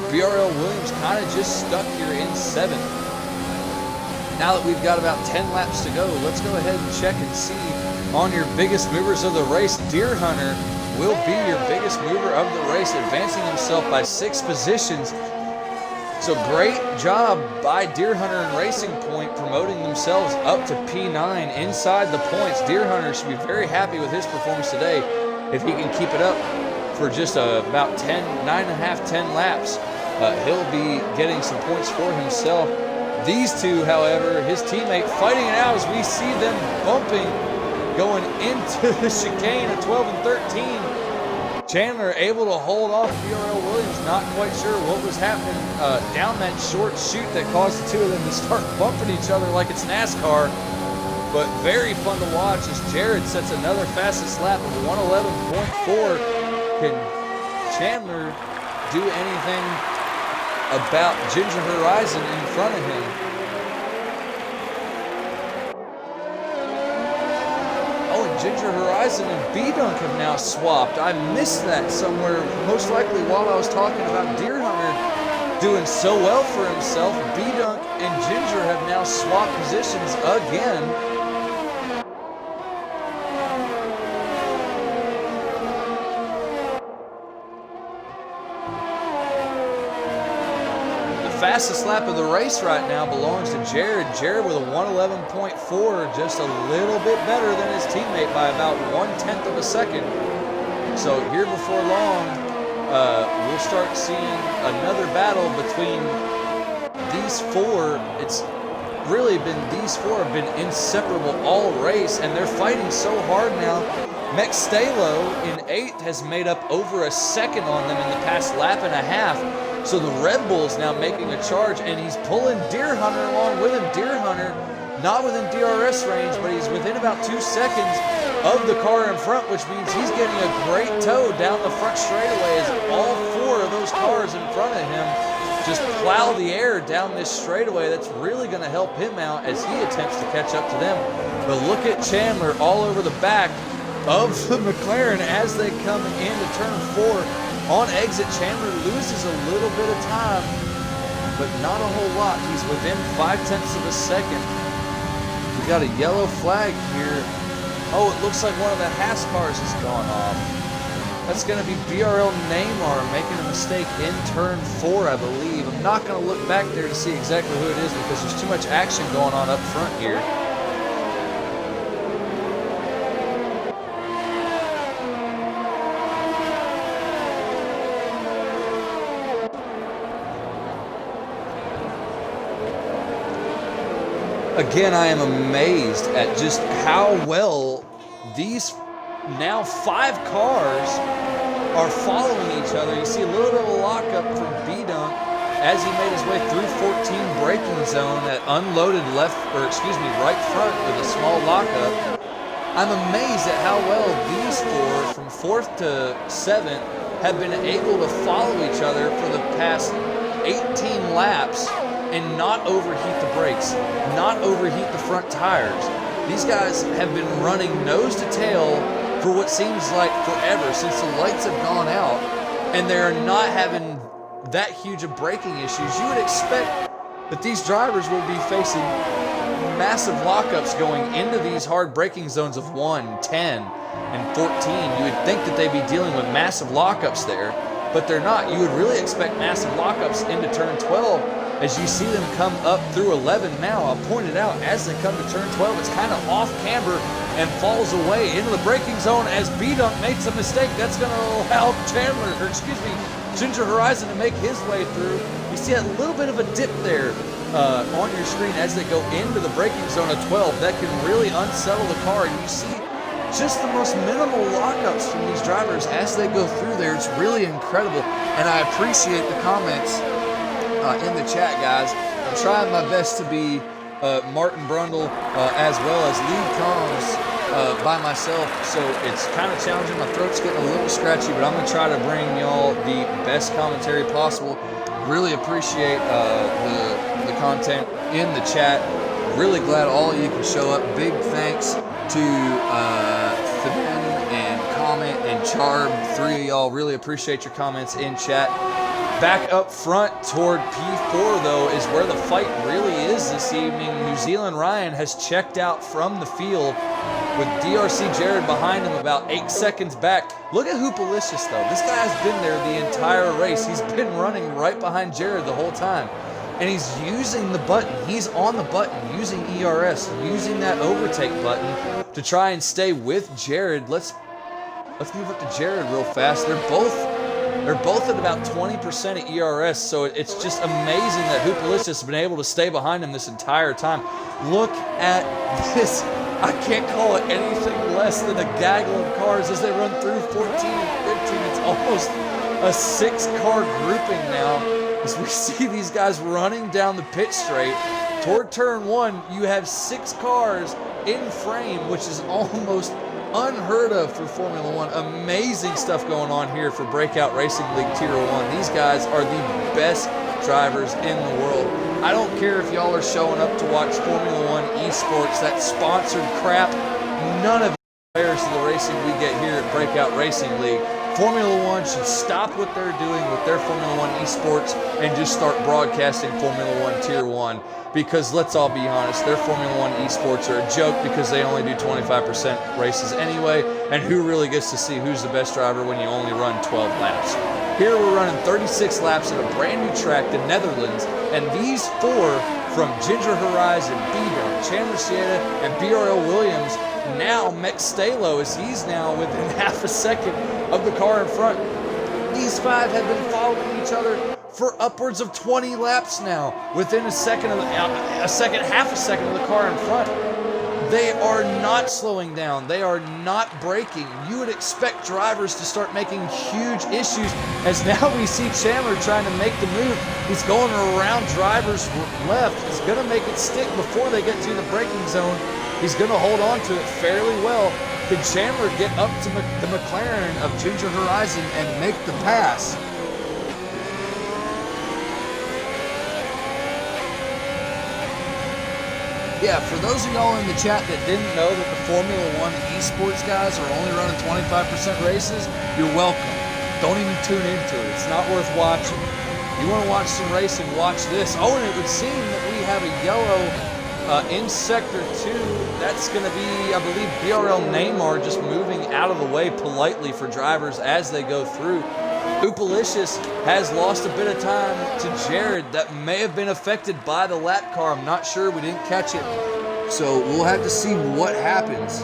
BRL Williams kind of just stuck here in 7th. Now that we've got about 10 laps to go, let's go ahead and check and see on your biggest movers of the race. Deer Hunter will be your biggest mover of the race, advancing himself by 6 positions. So great job by Deer Hunter and Racing Point promoting themselves up to P9 inside the points. Deer Hunter should be very happy with his performance today if he can keep it up for just about 9.5-10 laps. He'll be getting some points for himself. These two, however, his teammate fighting it out as we see them bumping going into the chicane at 12 and 13. Chandler able to hold off BRL Williams, not quite sure what was happening down that short chute that caused the 2 of them to start bumping each other like it's NASCAR. But very fun to watch as Jared sets another fastest lap of 111.4. Can Chandler do anything about Ginger Horizon in front of him? Ginger Horizon and B-Dunk have now swapped. I missed that somewhere, most likely while I was talking about Deer Hunter doing so well for himself. B-Dunk and Ginger have now swapped positions again. Fastest lap of the race right now belongs to Jared. Jared with a 111.4, just a little bit better than his teammate by about 1/10 of a second. So here before long, we'll start seeing another battle between these 4. It's really been, these 4 have been inseparable all race, and they're fighting so hard now. Mex Stalo in 8th has made up over a second on them in the past lap and a half. So the Red Bull's now making a charge, and he's pulling Deer Hunter along with him. Deer Hunter not within DRS range, but he's within about 2 seconds of the car in front, which means he's getting a great tow down the front straightaway as all 4 of those cars in front of him just plow the air down this straightaway. That's really going to help him out as he attempts to catch up to them. But look at Chandler all over the back of the McLaren as they come into turn 4. On exit, Chandler loses a little bit of time, but not a whole lot. He's within 0.5 of a second. We got a yellow flag here. Oh, it looks like one of the Haas cars has gone off. That's going to be BRL Neymar making a mistake in turn 4, I believe. I'm not going to look back there to see exactly who it is because there's too much action going on up front here. Again, I am amazed at just how well these now 5 cars are following each other. You see a little bit of a lockup from B-Dunk as he made his way through 14 braking zone at unloaded right front with a small lockup. I'm amazed at how well these 4 from 4th to 7th have been able to follow each other for the past 18 laps and not overheat the brakes, not overheat the front tires. These guys have been running nose to tail for what seems like forever since the lights have gone out, and they're not having that huge of braking issues. You would expect that these drivers will be facing massive lockups going into these hard braking zones of 1, 10, and 14. You would think that they'd be dealing with massive lockups there, but they're not. You would really expect massive lockups into turn 12 as you see them come up through 11 now. I pointed out as they come to turn 12, it's kind of off camber and falls away into the braking zone as B-Dunk makes a mistake. That's going to allow Ginger Horizon to make his way through. You see a little bit of a dip there on your screen as they go into the braking zone of 12. That can really unsettle the car, and you see just the most minimal lockups from these drivers as they go through there. It's really incredible, and I appreciate the comments in the chat, guys. I'm trying my best to be Martin Brundle as well as lead comms by myself, so it's kind of challenging. My throat's getting a little scratchy, but I'm going to try to bring y'all the best commentary possible. Really appreciate the content in the chat. Really glad all of you can show up. Big thanks to Fabin and Comment and Charb, 3 of y'all. Really appreciate your comments in chat. Back up front toward P4, though, is where the fight really is this evening. NZ Ryan has checked out from the field with DRC Jared behind him about 8 seconds back. Look at Hoopalicious, though. This guy has been there the entire race. He's been running right behind Jared the whole time. And he's using the button. He's on the button, using ERS, using that overtake button to try and stay with Jared. Let's move up to Jared real fast. They're both at about 20% of ERS, so it's just amazing that Hoopalicious has been able to stay behind him this entire time. Look at this. I can't call it anything less than a gaggle of cars as they run through 14 and 15. It's almost a 6-car grouping now as we see these guys running down the pit straight. Toward turn 1, you have 6 cars in frame, which is almost unheard of for Formula One. Amazing stuff going on here for Breakout Racing League Tier 1. These guys are the best drivers in the world. I don't care if y'all are showing up to watch Formula One esports, that sponsored crap. None of it compares to the racing we get here at Breakout Racing League. Formula One should stop what they're doing with their Formula One esports and just start broadcasting Formula One Tier 1. Because let's all be honest, their Formula One esports are a joke because they only do 25% races anyway, and who really gets to see who's the best driver when you only run 12 laps? Here we're running 36 laps at a brand new track, the Netherlands, and these 4 from Ginger Horizon, Bieber, Chandler Sieta, and BRL Williams, now Mex Stalo, as he's now within half a second of the car in front. These 5 have been following each other for upwards of 20 laps now, within half a second of the car in front. They are not slowing down. They are not braking. You would expect drivers to start making huge issues, as now we see Chandler trying to make the move. He's going around drivers left. He's going to make it stick before they get to the braking zone. He's going to hold on to it fairly well. Can Chandler get up to the McLaren of Ginger Horizon and make the pass? Yeah, for those of y'all in the chat that didn't know that the Formula One esports guys are only running 25% races, you're welcome. Don't even tune into it. It's not worth watching. You want to watch some racing, watch this. Oh, and it would seem that we have a yellow In Sector 2, that's going to be, I believe, BRL Neymar just moving out of the way politely for drivers as they go through. Hoopalicious has lost a bit of time to Jared. That may have been affected by the lap car. I'm not sure. We didn't catch it. So we'll have to see what happens.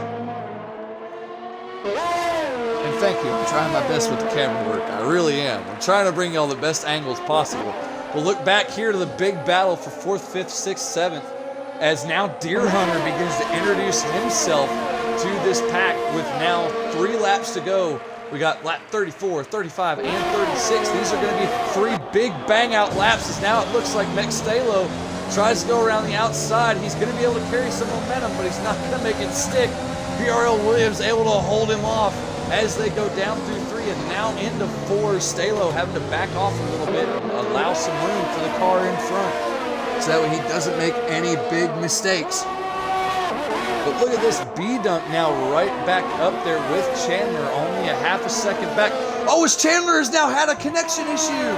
And thank you. I'm trying my best with the camera work. I really am. I'm trying to bring y'all the best angles possible. We'll look back here to the big battle for 4th, 5th, 6th, 7th. As now Deer Hunter begins to introduce himself to this pack with now 3 laps to go. We got lap 34, 35, and 36. These are going to be 3 big bang-out laps as now it looks like Mextalo tries to go around the outside. He's going to be able to carry some momentum, but he's not going to make it stick. BRL Williams able to hold him off as they go down through 3 and now into 4. Stalo having to back off a little bit and allow some room for the car in front, so that way he doesn't make any big mistakes. But look at this, B-Dunk now right back up there with Chandler, only a half a second back. Oh, as Chandler has now had a connection issue.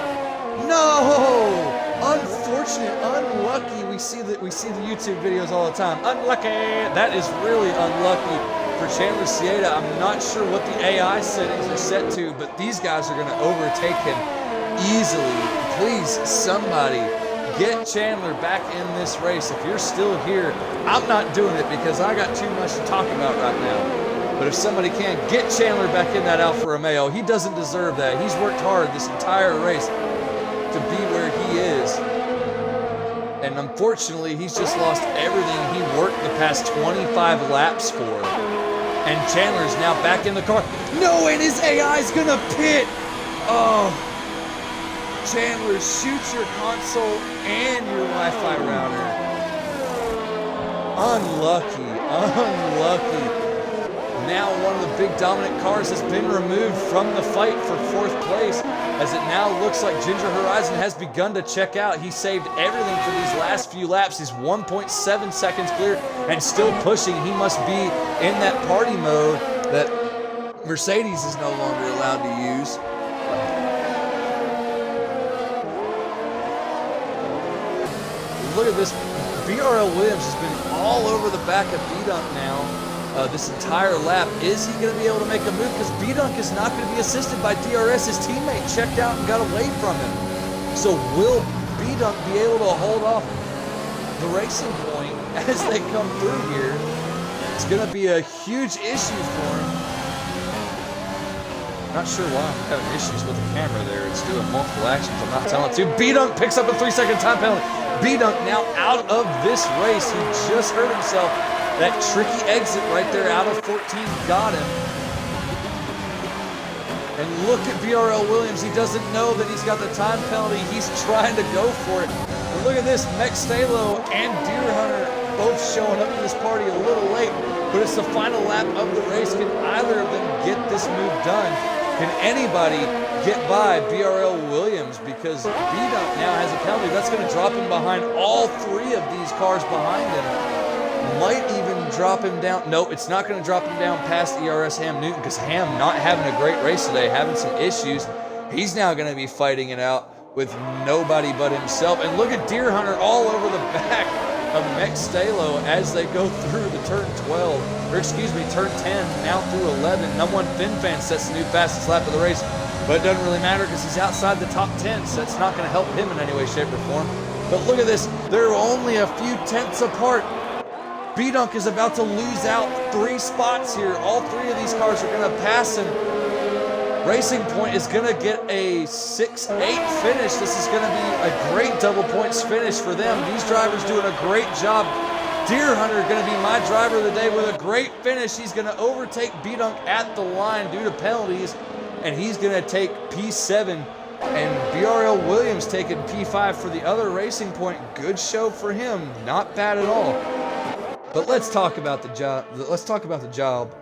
No, unfortunate, unlucky. We see the YouTube videos all the time. Unlucky. That is really unlucky for Chandler Cieda. I'm not sure what the AI settings are set to, but these guys are going to overtake him easily. Please, somebody, get Chandler back in this race. If you're still here, I'm not doing it because I got too much to talk about right now. But if somebody can, get Chandler back in that Alfa Romeo. He doesn't deserve that. He's worked hard this entire race to be where he is. And unfortunately, he's just lost everything he worked the past 25 laps for. And Chandler's now back in the car. No, and his AI's gonna pit. Oh. Chandler, shoot your console and your Wi-Fi router. Unlucky, unlucky. Now one of the big dominant cars has been removed from the fight for 4th place, as it now looks like Ginger Horizon has begun to check out. He saved everything for these last few laps. He's 1.7 seconds clear and still pushing. He must be in that party mode that Mercedes is no longer allowed to use. Look at this. BRL Williams has been all over the back of B-Dunk now this entire lap. Is he going to be able to make a move? Because B-Dunk is not going to be assisted by DRS. His teammate checked out and got away from him. So will B-Dunk be able to hold off the racing point as they come through here? It's going to be a huge issue for him. Not sure why I'm having issues with the camera there. It's doing multiple actions. I'm not telling it to. B-Dunk picks up a 3-second time penalty. B-Dunk now out of this race. He just hurt himself. That tricky exit right there out of 14 got him. And look at BRL Williams. He doesn't know that he's got the time penalty. He's trying to go for it. And look at this. Mextalo and Deer Hunter both showing up to this party a little late. But it's the final lap of the race. Can either of them get this move done? Can anybody get by BRL Williams? Because B-Dunk now has a penalty. That's going to drop him behind all 3 of these cars behind him. Might even drop him down. No, it's not going to drop him down past ERS Ham Newton, because Ham not having a great race today, having some issues. He's now going to be fighting it out with nobody but himself. And look at Deer Hunter all over the back of Mextalo as they go through the turn 12, or excuse me, turn 10, now through 11. Number 1 FinFan sets the new fastest lap of the race, but it doesn't really matter because he's outside the top 10, so it's not going to help him in any way, shape, or form. But look at this, they're only a few tenths apart. B-Dunk is about to lose out 3 spots here. All 3 of these cars are going to pass him. Racing Point is going to get a 6-8 finish. This is going to be a great double points finish for them. These drivers doing a great job. Deer Hunter going to be my driver of the day with a great finish. He's going to overtake B-Dunk at the line due to penalties, and he's going to take P7. And BRL Williams taking P5 for the other Racing Point. Good show for him. Not bad at all. But let's talk about the job. Let's talk about the job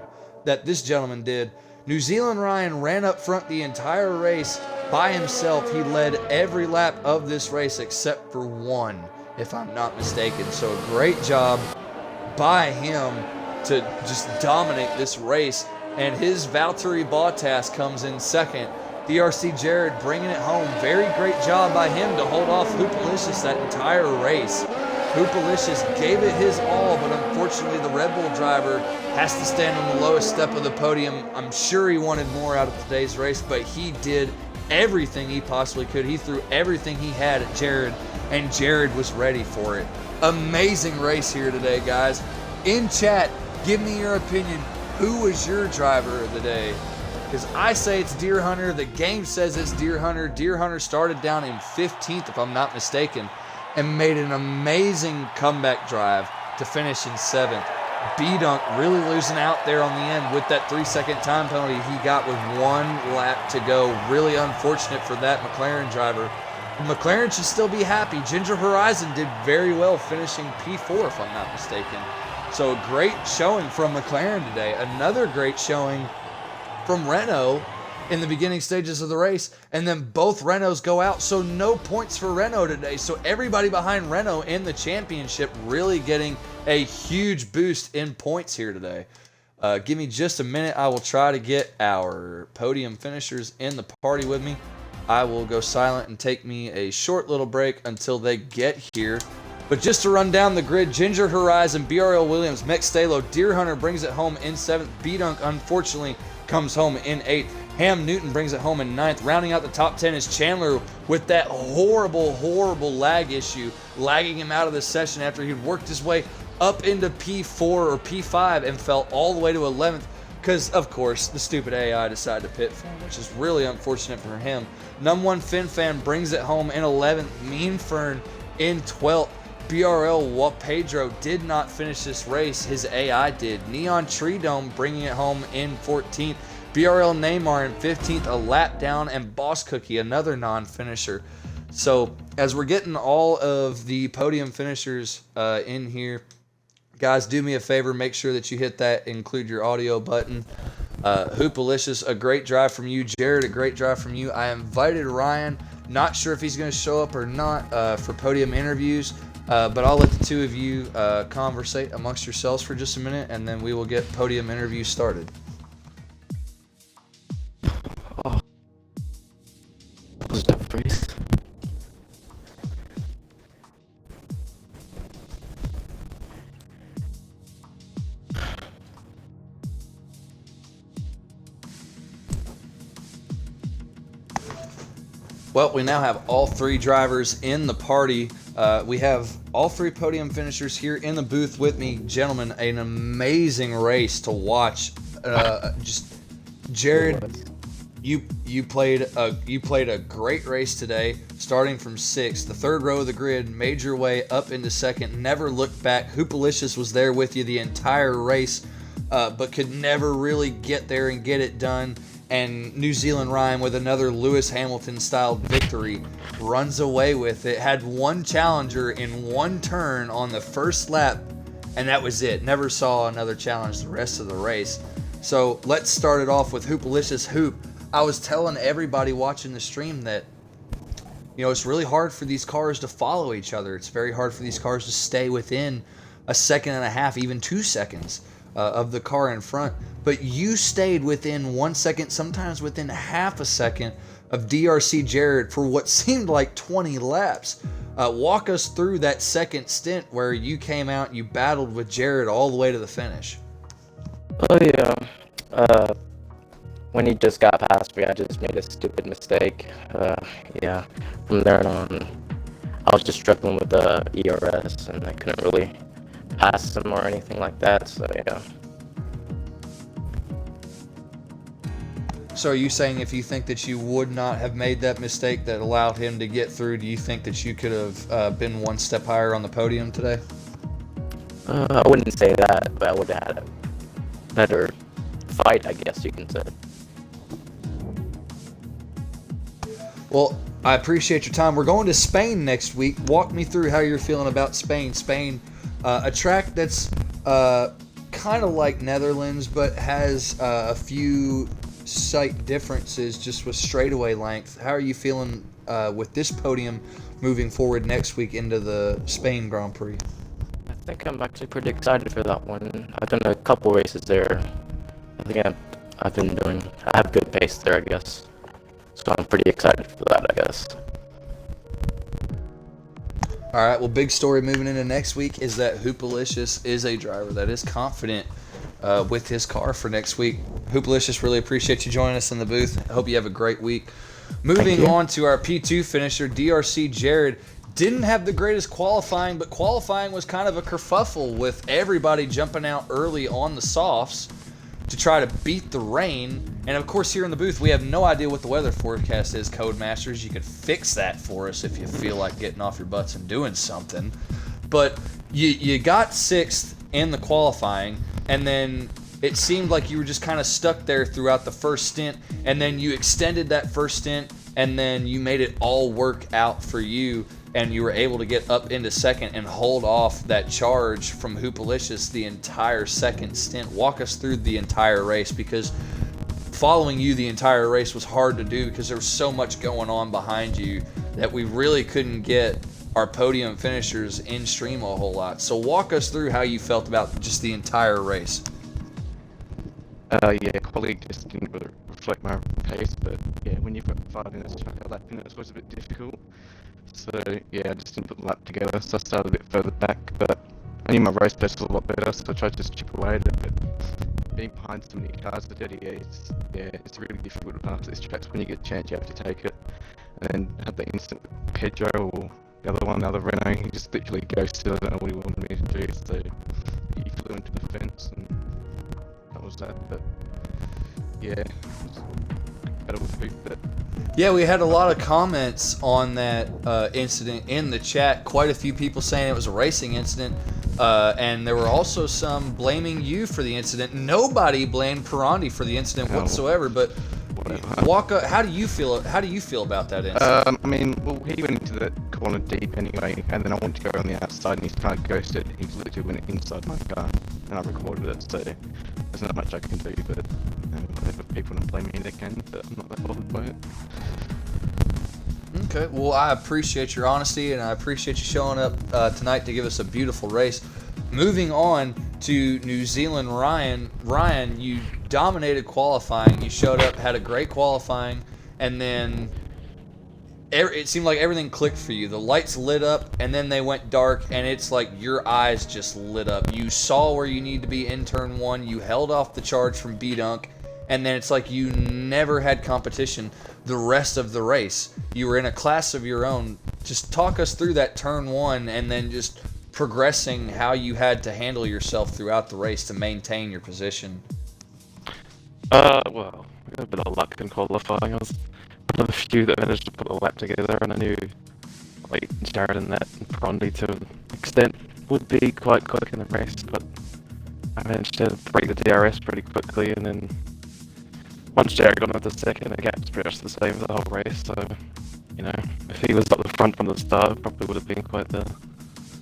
that this gentleman did. New Zealand Ryan ran up front the entire race by himself. He led every lap of this race except for 1, if I'm not mistaken. So a great job by him to just dominate this race. And his Valtteri Bottas comes in second. DRC Jared bringing it home. Very great job by him to hold off Hoopalicious that entire race. Hoopalicious gave it his all, but unfortunately the Red Bull driver has to stand on the lowest step of the podium. I'm sure he wanted more out of today's race, but he did everything he possibly could. He threw everything he had at Jared, and Jared was ready for it. Amazing race here today, guys. In chat, give me your opinion. Who was your driver of the day? Because I say it's Deer Hunter. The game says it's Deer Hunter. Deer Hunter started down in 15th, if I'm not mistaken, and made an amazing comeback drive to finish in 7th. B-Dunk really losing out there on the end with that 3-second time penalty he got with 1 lap to go. Really unfortunate for that McLaren driver. McLaren should still be happy. Ginger Horizon did very well, finishing P4 if I'm not mistaken. So a great showing from McLaren today. Another great showing from Renault in the beginning stages of the race, and then both Renaults go out, so no points for Renault today. So everybody behind Renault in the championship really getting a huge boost in points here today. Give me just a minute. I will try to get our podium finishers in the party with me. I will go silent and take me a short little break until they get here. But just to run down the grid, Ginger Horizon, BRL Williams, Mick Stalo, Deer Hunter brings it home in 7th. B-Dunk unfortunately comes home in 8th. Ham Newton brings it home in 9th. Rounding out the top 10 is Chandler with that horrible lag issue, lagging him out of the session after he'd worked his way up into P4 or P5 and fell all the way to 11th because, of course, the stupid AI decided to pit for him, which is really unfortunate for him. Num1 FinFan brings it home in 11th. Mean Fern in 12th. BRL Pedro did not finish this race. His AI did. Neon Tree Dome bringing it home in 14th. BRL Neymar in 15th, a lap down, and Boss Cookie, another non-finisher. So as we're getting all of the podium finishers in here, guys, do me a favor, make sure that you hit that include your audio button. Hoopalicious, a great drive from you. Jared, a great drive from you. I invited Ryan, not sure if he's going to show up or not for podium interviews. But I'll let the two of you conversate amongst yourselves for just a minute, and then we will get podium interviews started. Oh, what was that phrase? Well, we now have all 3 drivers in the party. We have all 3 podium finishers here in the booth with me. Gentlemen, an amazing race to watch. Just Jared, you played a great race today, starting from 6th. The 3rd row of the grid, made your way up into 2nd, never looked back. Hoopalicious was there with you the entire race, but could never really get there and get it done. And NZL Ryan, with another Lewis Hamilton-style victory, runs away with it. Had 1 challenger in 1 turn on the first lap, and that was it. Never saw another challenge the rest of the race. So let's start it off with Hoopalicious. Hoop, I was telling everybody watching the stream that, you know, it's really hard for these cars to follow each other. It's very hard for these cars to stay within a second and a half, even 2 seconds of the car in front. But you stayed within 1 second, sometimes within half a second of DRC Jared for what seemed like 20 laps. Walk us through that second stint where you came out and you battled with Jared all the way to the finish. Oh yeah, when he just got past me, I just made a stupid mistake. Yeah, from there on, I was just struggling with the ERS, and I couldn't really pass him or anything like that, so yeah. So are you saying if you think that you would not have made that mistake that allowed him to get through, do you think that you could have been 1 step higher on the podium today? I wouldn't say that, but I would have had a better fight, I guess you can say. Well, I appreciate your time. We're going to Spain next week. Walk me through how you're feeling about Spain. Spain, a track that's kind of like Netherlands, but has a few slight differences just with straightaway length. How are you feeling with this podium moving forward next week into the Spain Grand Prix? I think I'm actually pretty excited for that one. I've done a couple races there. I think I have good pace there, I guess. So I'm pretty excited for that, I guess. All right, well, big story moving into next week is that Hoopalicious is a driver that is confident with his car for next week. Hoopalicious, really appreciate you joining us in the booth. I hope you have a great week. Moving on to our P2 finisher, DRC Jared. Didn't have the greatest qualifying, but qualifying was kind of a kerfuffle with everybody jumping out early on the softs to try to beat the rain. And of course, here in the booth, we have no idea what the weather forecast is, Codemasters. You could fix that for us if you feel like getting off your butts and doing something. But you got 6th in the qualifying, and then it seemed like you were just kind of stuck there throughout the first stint, and then you extended that first stint, and then you made it all work out for you, and you were able to get up into 2nd and hold off that charge from Hoopalicious the entire 2nd stint. Walk us through the entire race, because following you the entire race was hard to do because there was so much going on behind you that we really couldn't get our podium finishers in stream a whole lot. So walk us through how you felt about just the entire race. Yeah, quality just didn't really reflect my pace, but yeah, when you've got 5 minutes to make a lap in, it's always a bit difficult. So yeah, I just didn't put the lap together, so I started a bit further back, but I knew my race pace was a lot better, so I tried to just chip away at it, but being behind so many cars at 38, it's really difficult to pass these tracks. When you get a chance, you have to take it. And then had the instant with Pedro or the other one, the other Renault, he just literally ghosted. I don't know what he wanted me to do, so he flew into the fence, and that was that. But yeah, it was better with Hoop, but Yeah, we had a lot of comments on that incident in the chat. Quite a few people saying it was a racing incident, and there were also some blaming you for the incident. Nobody blamed Pirandi for the incident whatsoever. But whatever. how do you feel? How do you feel about that incident? I mean, well, he went into the corner deep anyway, and then I wanted to go on the outside, and he kind of ghosted. He literally went inside my car, and I recorded it, so there's not much I can do, but whatever, people don't blame me, they can, but I'm not that bothered by it. Okay, well, I appreciate your honesty, and I appreciate you showing up tonight to give us a beautiful race. Moving on to New Zealand Ryan. Ryan, you dominated qualifying. You showed up, had a great qualifying, and then it seemed like everything clicked for you. The lights lit up, and then they went dark, and it's like your eyes just lit up. You saw where you need to be in turn 1. You held off the charge from B-Dunk, and then it's like you never had competition the rest of the race. You were in a class of your own. Just talk us through that turn 1, and then just progressing how you had to handle yourself throughout the race to maintain your position. Well, I got a bit of luck in qualifying. I was one of the few that managed to put a lap together, and I knew like Jared and that and Prondi to an extent would be quite quick in the race, but I managed to break the DRS pretty quickly, and then once Jared got into 2nd, the gap's pretty much the same for the whole race, so, you know, if he was up the front from the start, it probably would have been quite the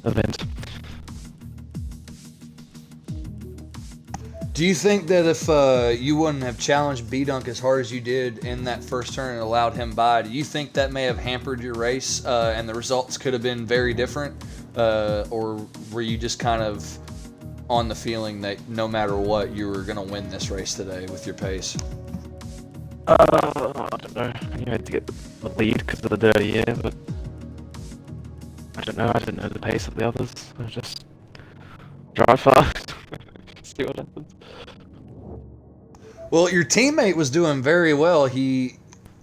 event. Do you think that if you wouldn't have challenged B-Dunk as hard as you did in that first turn and allowed him by, do you think that may have hampered your race and the results could have been very different? Or were you just kind of on the feeling that no matter what, you were going to win this race today with your pace? I don't know. You had to get the lead because of the dirty air, but I don't know. I didn't know the pace of the others. I just drive fast, see what happens. Well, your teammate was doing very well.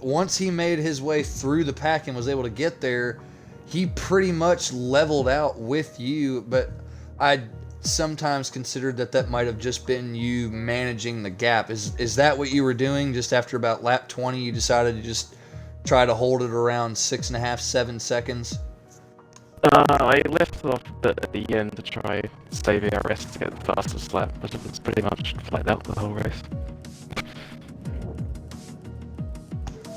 Once he made his way through the pack and was able to get there, he pretty much leveled out with you, but I sometimes considered that might have just been you managing the gap. Is that what you were doing? Just after about lap 20, you decided to just try to hold it around 6.5, 7 seconds? I left off a bit at the end to try save ERS to get the fastest lap, but it was pretty much flat out the whole race.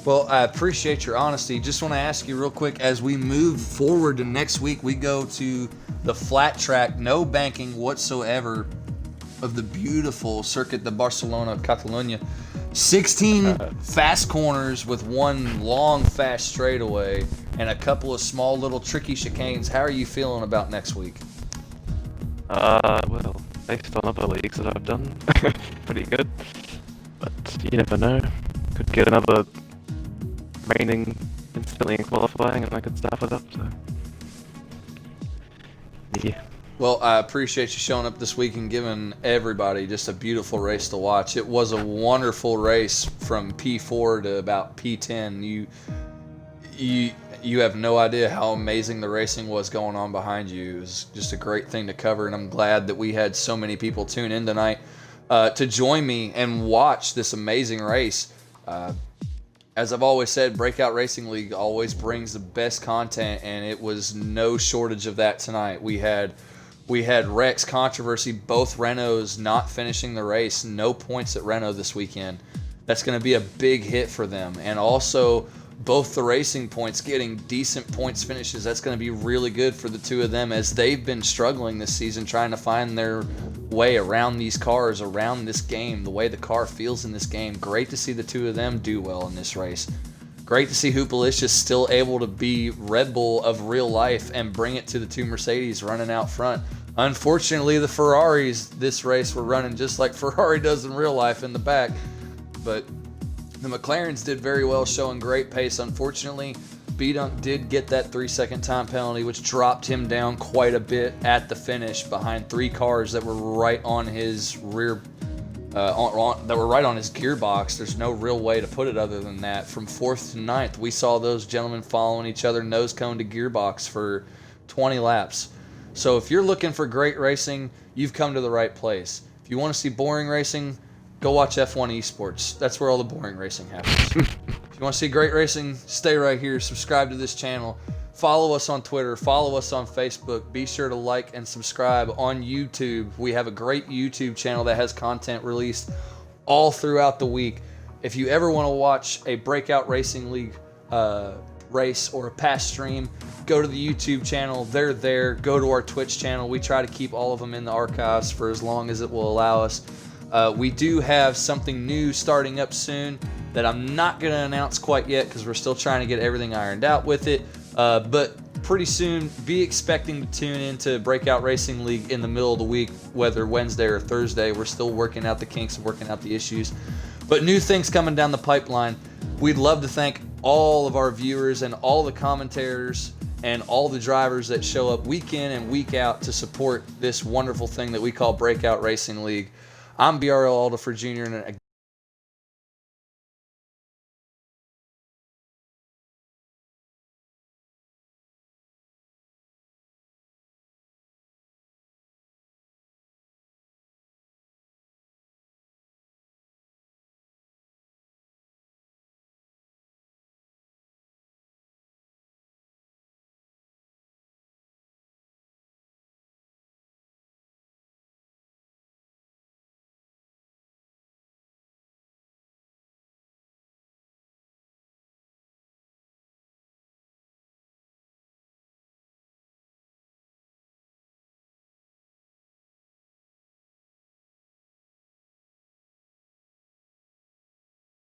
Well, I appreciate your honesty. Just want to ask you real quick, as we move forward to next week, we go to the flat track, no banking whatsoever, of the beautiful Circuit de Barcelona of Catalunya. 16 fast corners with one long fast straightaway and a couple of small little tricky chicanes. How are you feeling about next week? Well, based on other leagues that I've done, pretty good. But you never know. Could get another raining instantly in qualifying and I could staff it up, so Yeah. Well, I appreciate you showing up this week and giving everybody just a beautiful race to watch. It was a wonderful race from P4 to about P10. You have no idea how amazing the racing was going on behind you. It was just a great thing to cover, and I'm glad that we had so many people tune in tonight to join me and watch this amazing race. As I've always said, Breakout Racing League always brings the best content, and it was no shortage of that tonight. We had Rex controversy, both Renaults not finishing the race, no points at Renault this weekend. That's going to be a big hit for them. And also, both the racing points getting decent points finishes. That's going to be really good for the two of them, as they've been struggling this season trying to find their way around these cars, around this game, the way the car feels in this game. Great to see the two of them do well in this race. Great to see Hoopalicious still able to be Red Bull of real life and bring it to the two Mercedes running out front. Unfortunately, the Ferraris this race were running just like Ferrari does in real life in the back. But the McLarens did very well, showing great pace. Unfortunately, B-Dunk did get that 3-second time penalty, which dropped him down quite a bit at the finish behind three cars that were right on his rear, that were right on his gearbox. There's no real way to put it other than that. From 4th to 9th, we saw those gentlemen following each other nose cone to gearbox for 20 laps. So if you're looking for great racing, you've come to the right place. If you want to see boring racing, go watch F1 Esports. That's where all the boring racing happens. If you want to see great racing, stay right here. Subscribe to this channel. Follow us on Twitter. Follow us on Facebook. Be sure to like and subscribe on YouTube. We have a great YouTube channel that has content released all throughout the week. If you ever want to watch a Breakout Racing League race or a past stream, go to the YouTube channel. They're there. Go to our Twitch channel. We try to keep all of them in the archives for as long as it will allow us. We do have something new starting up soon that I'm not going to announce quite yet because we're still trying to get everything ironed out with it. But pretty soon, be expecting to tune into Breakout Racing League in the middle of the week, whether Wednesday or Thursday. We're still working out the kinks and working out the issues. But new things coming down the pipeline. We'd love to thank all of our viewers and all the commentators and all the drivers that show up week in and week out to support this wonderful thing that we call Breakout Racing League. I'm BRL Alderford Jr., and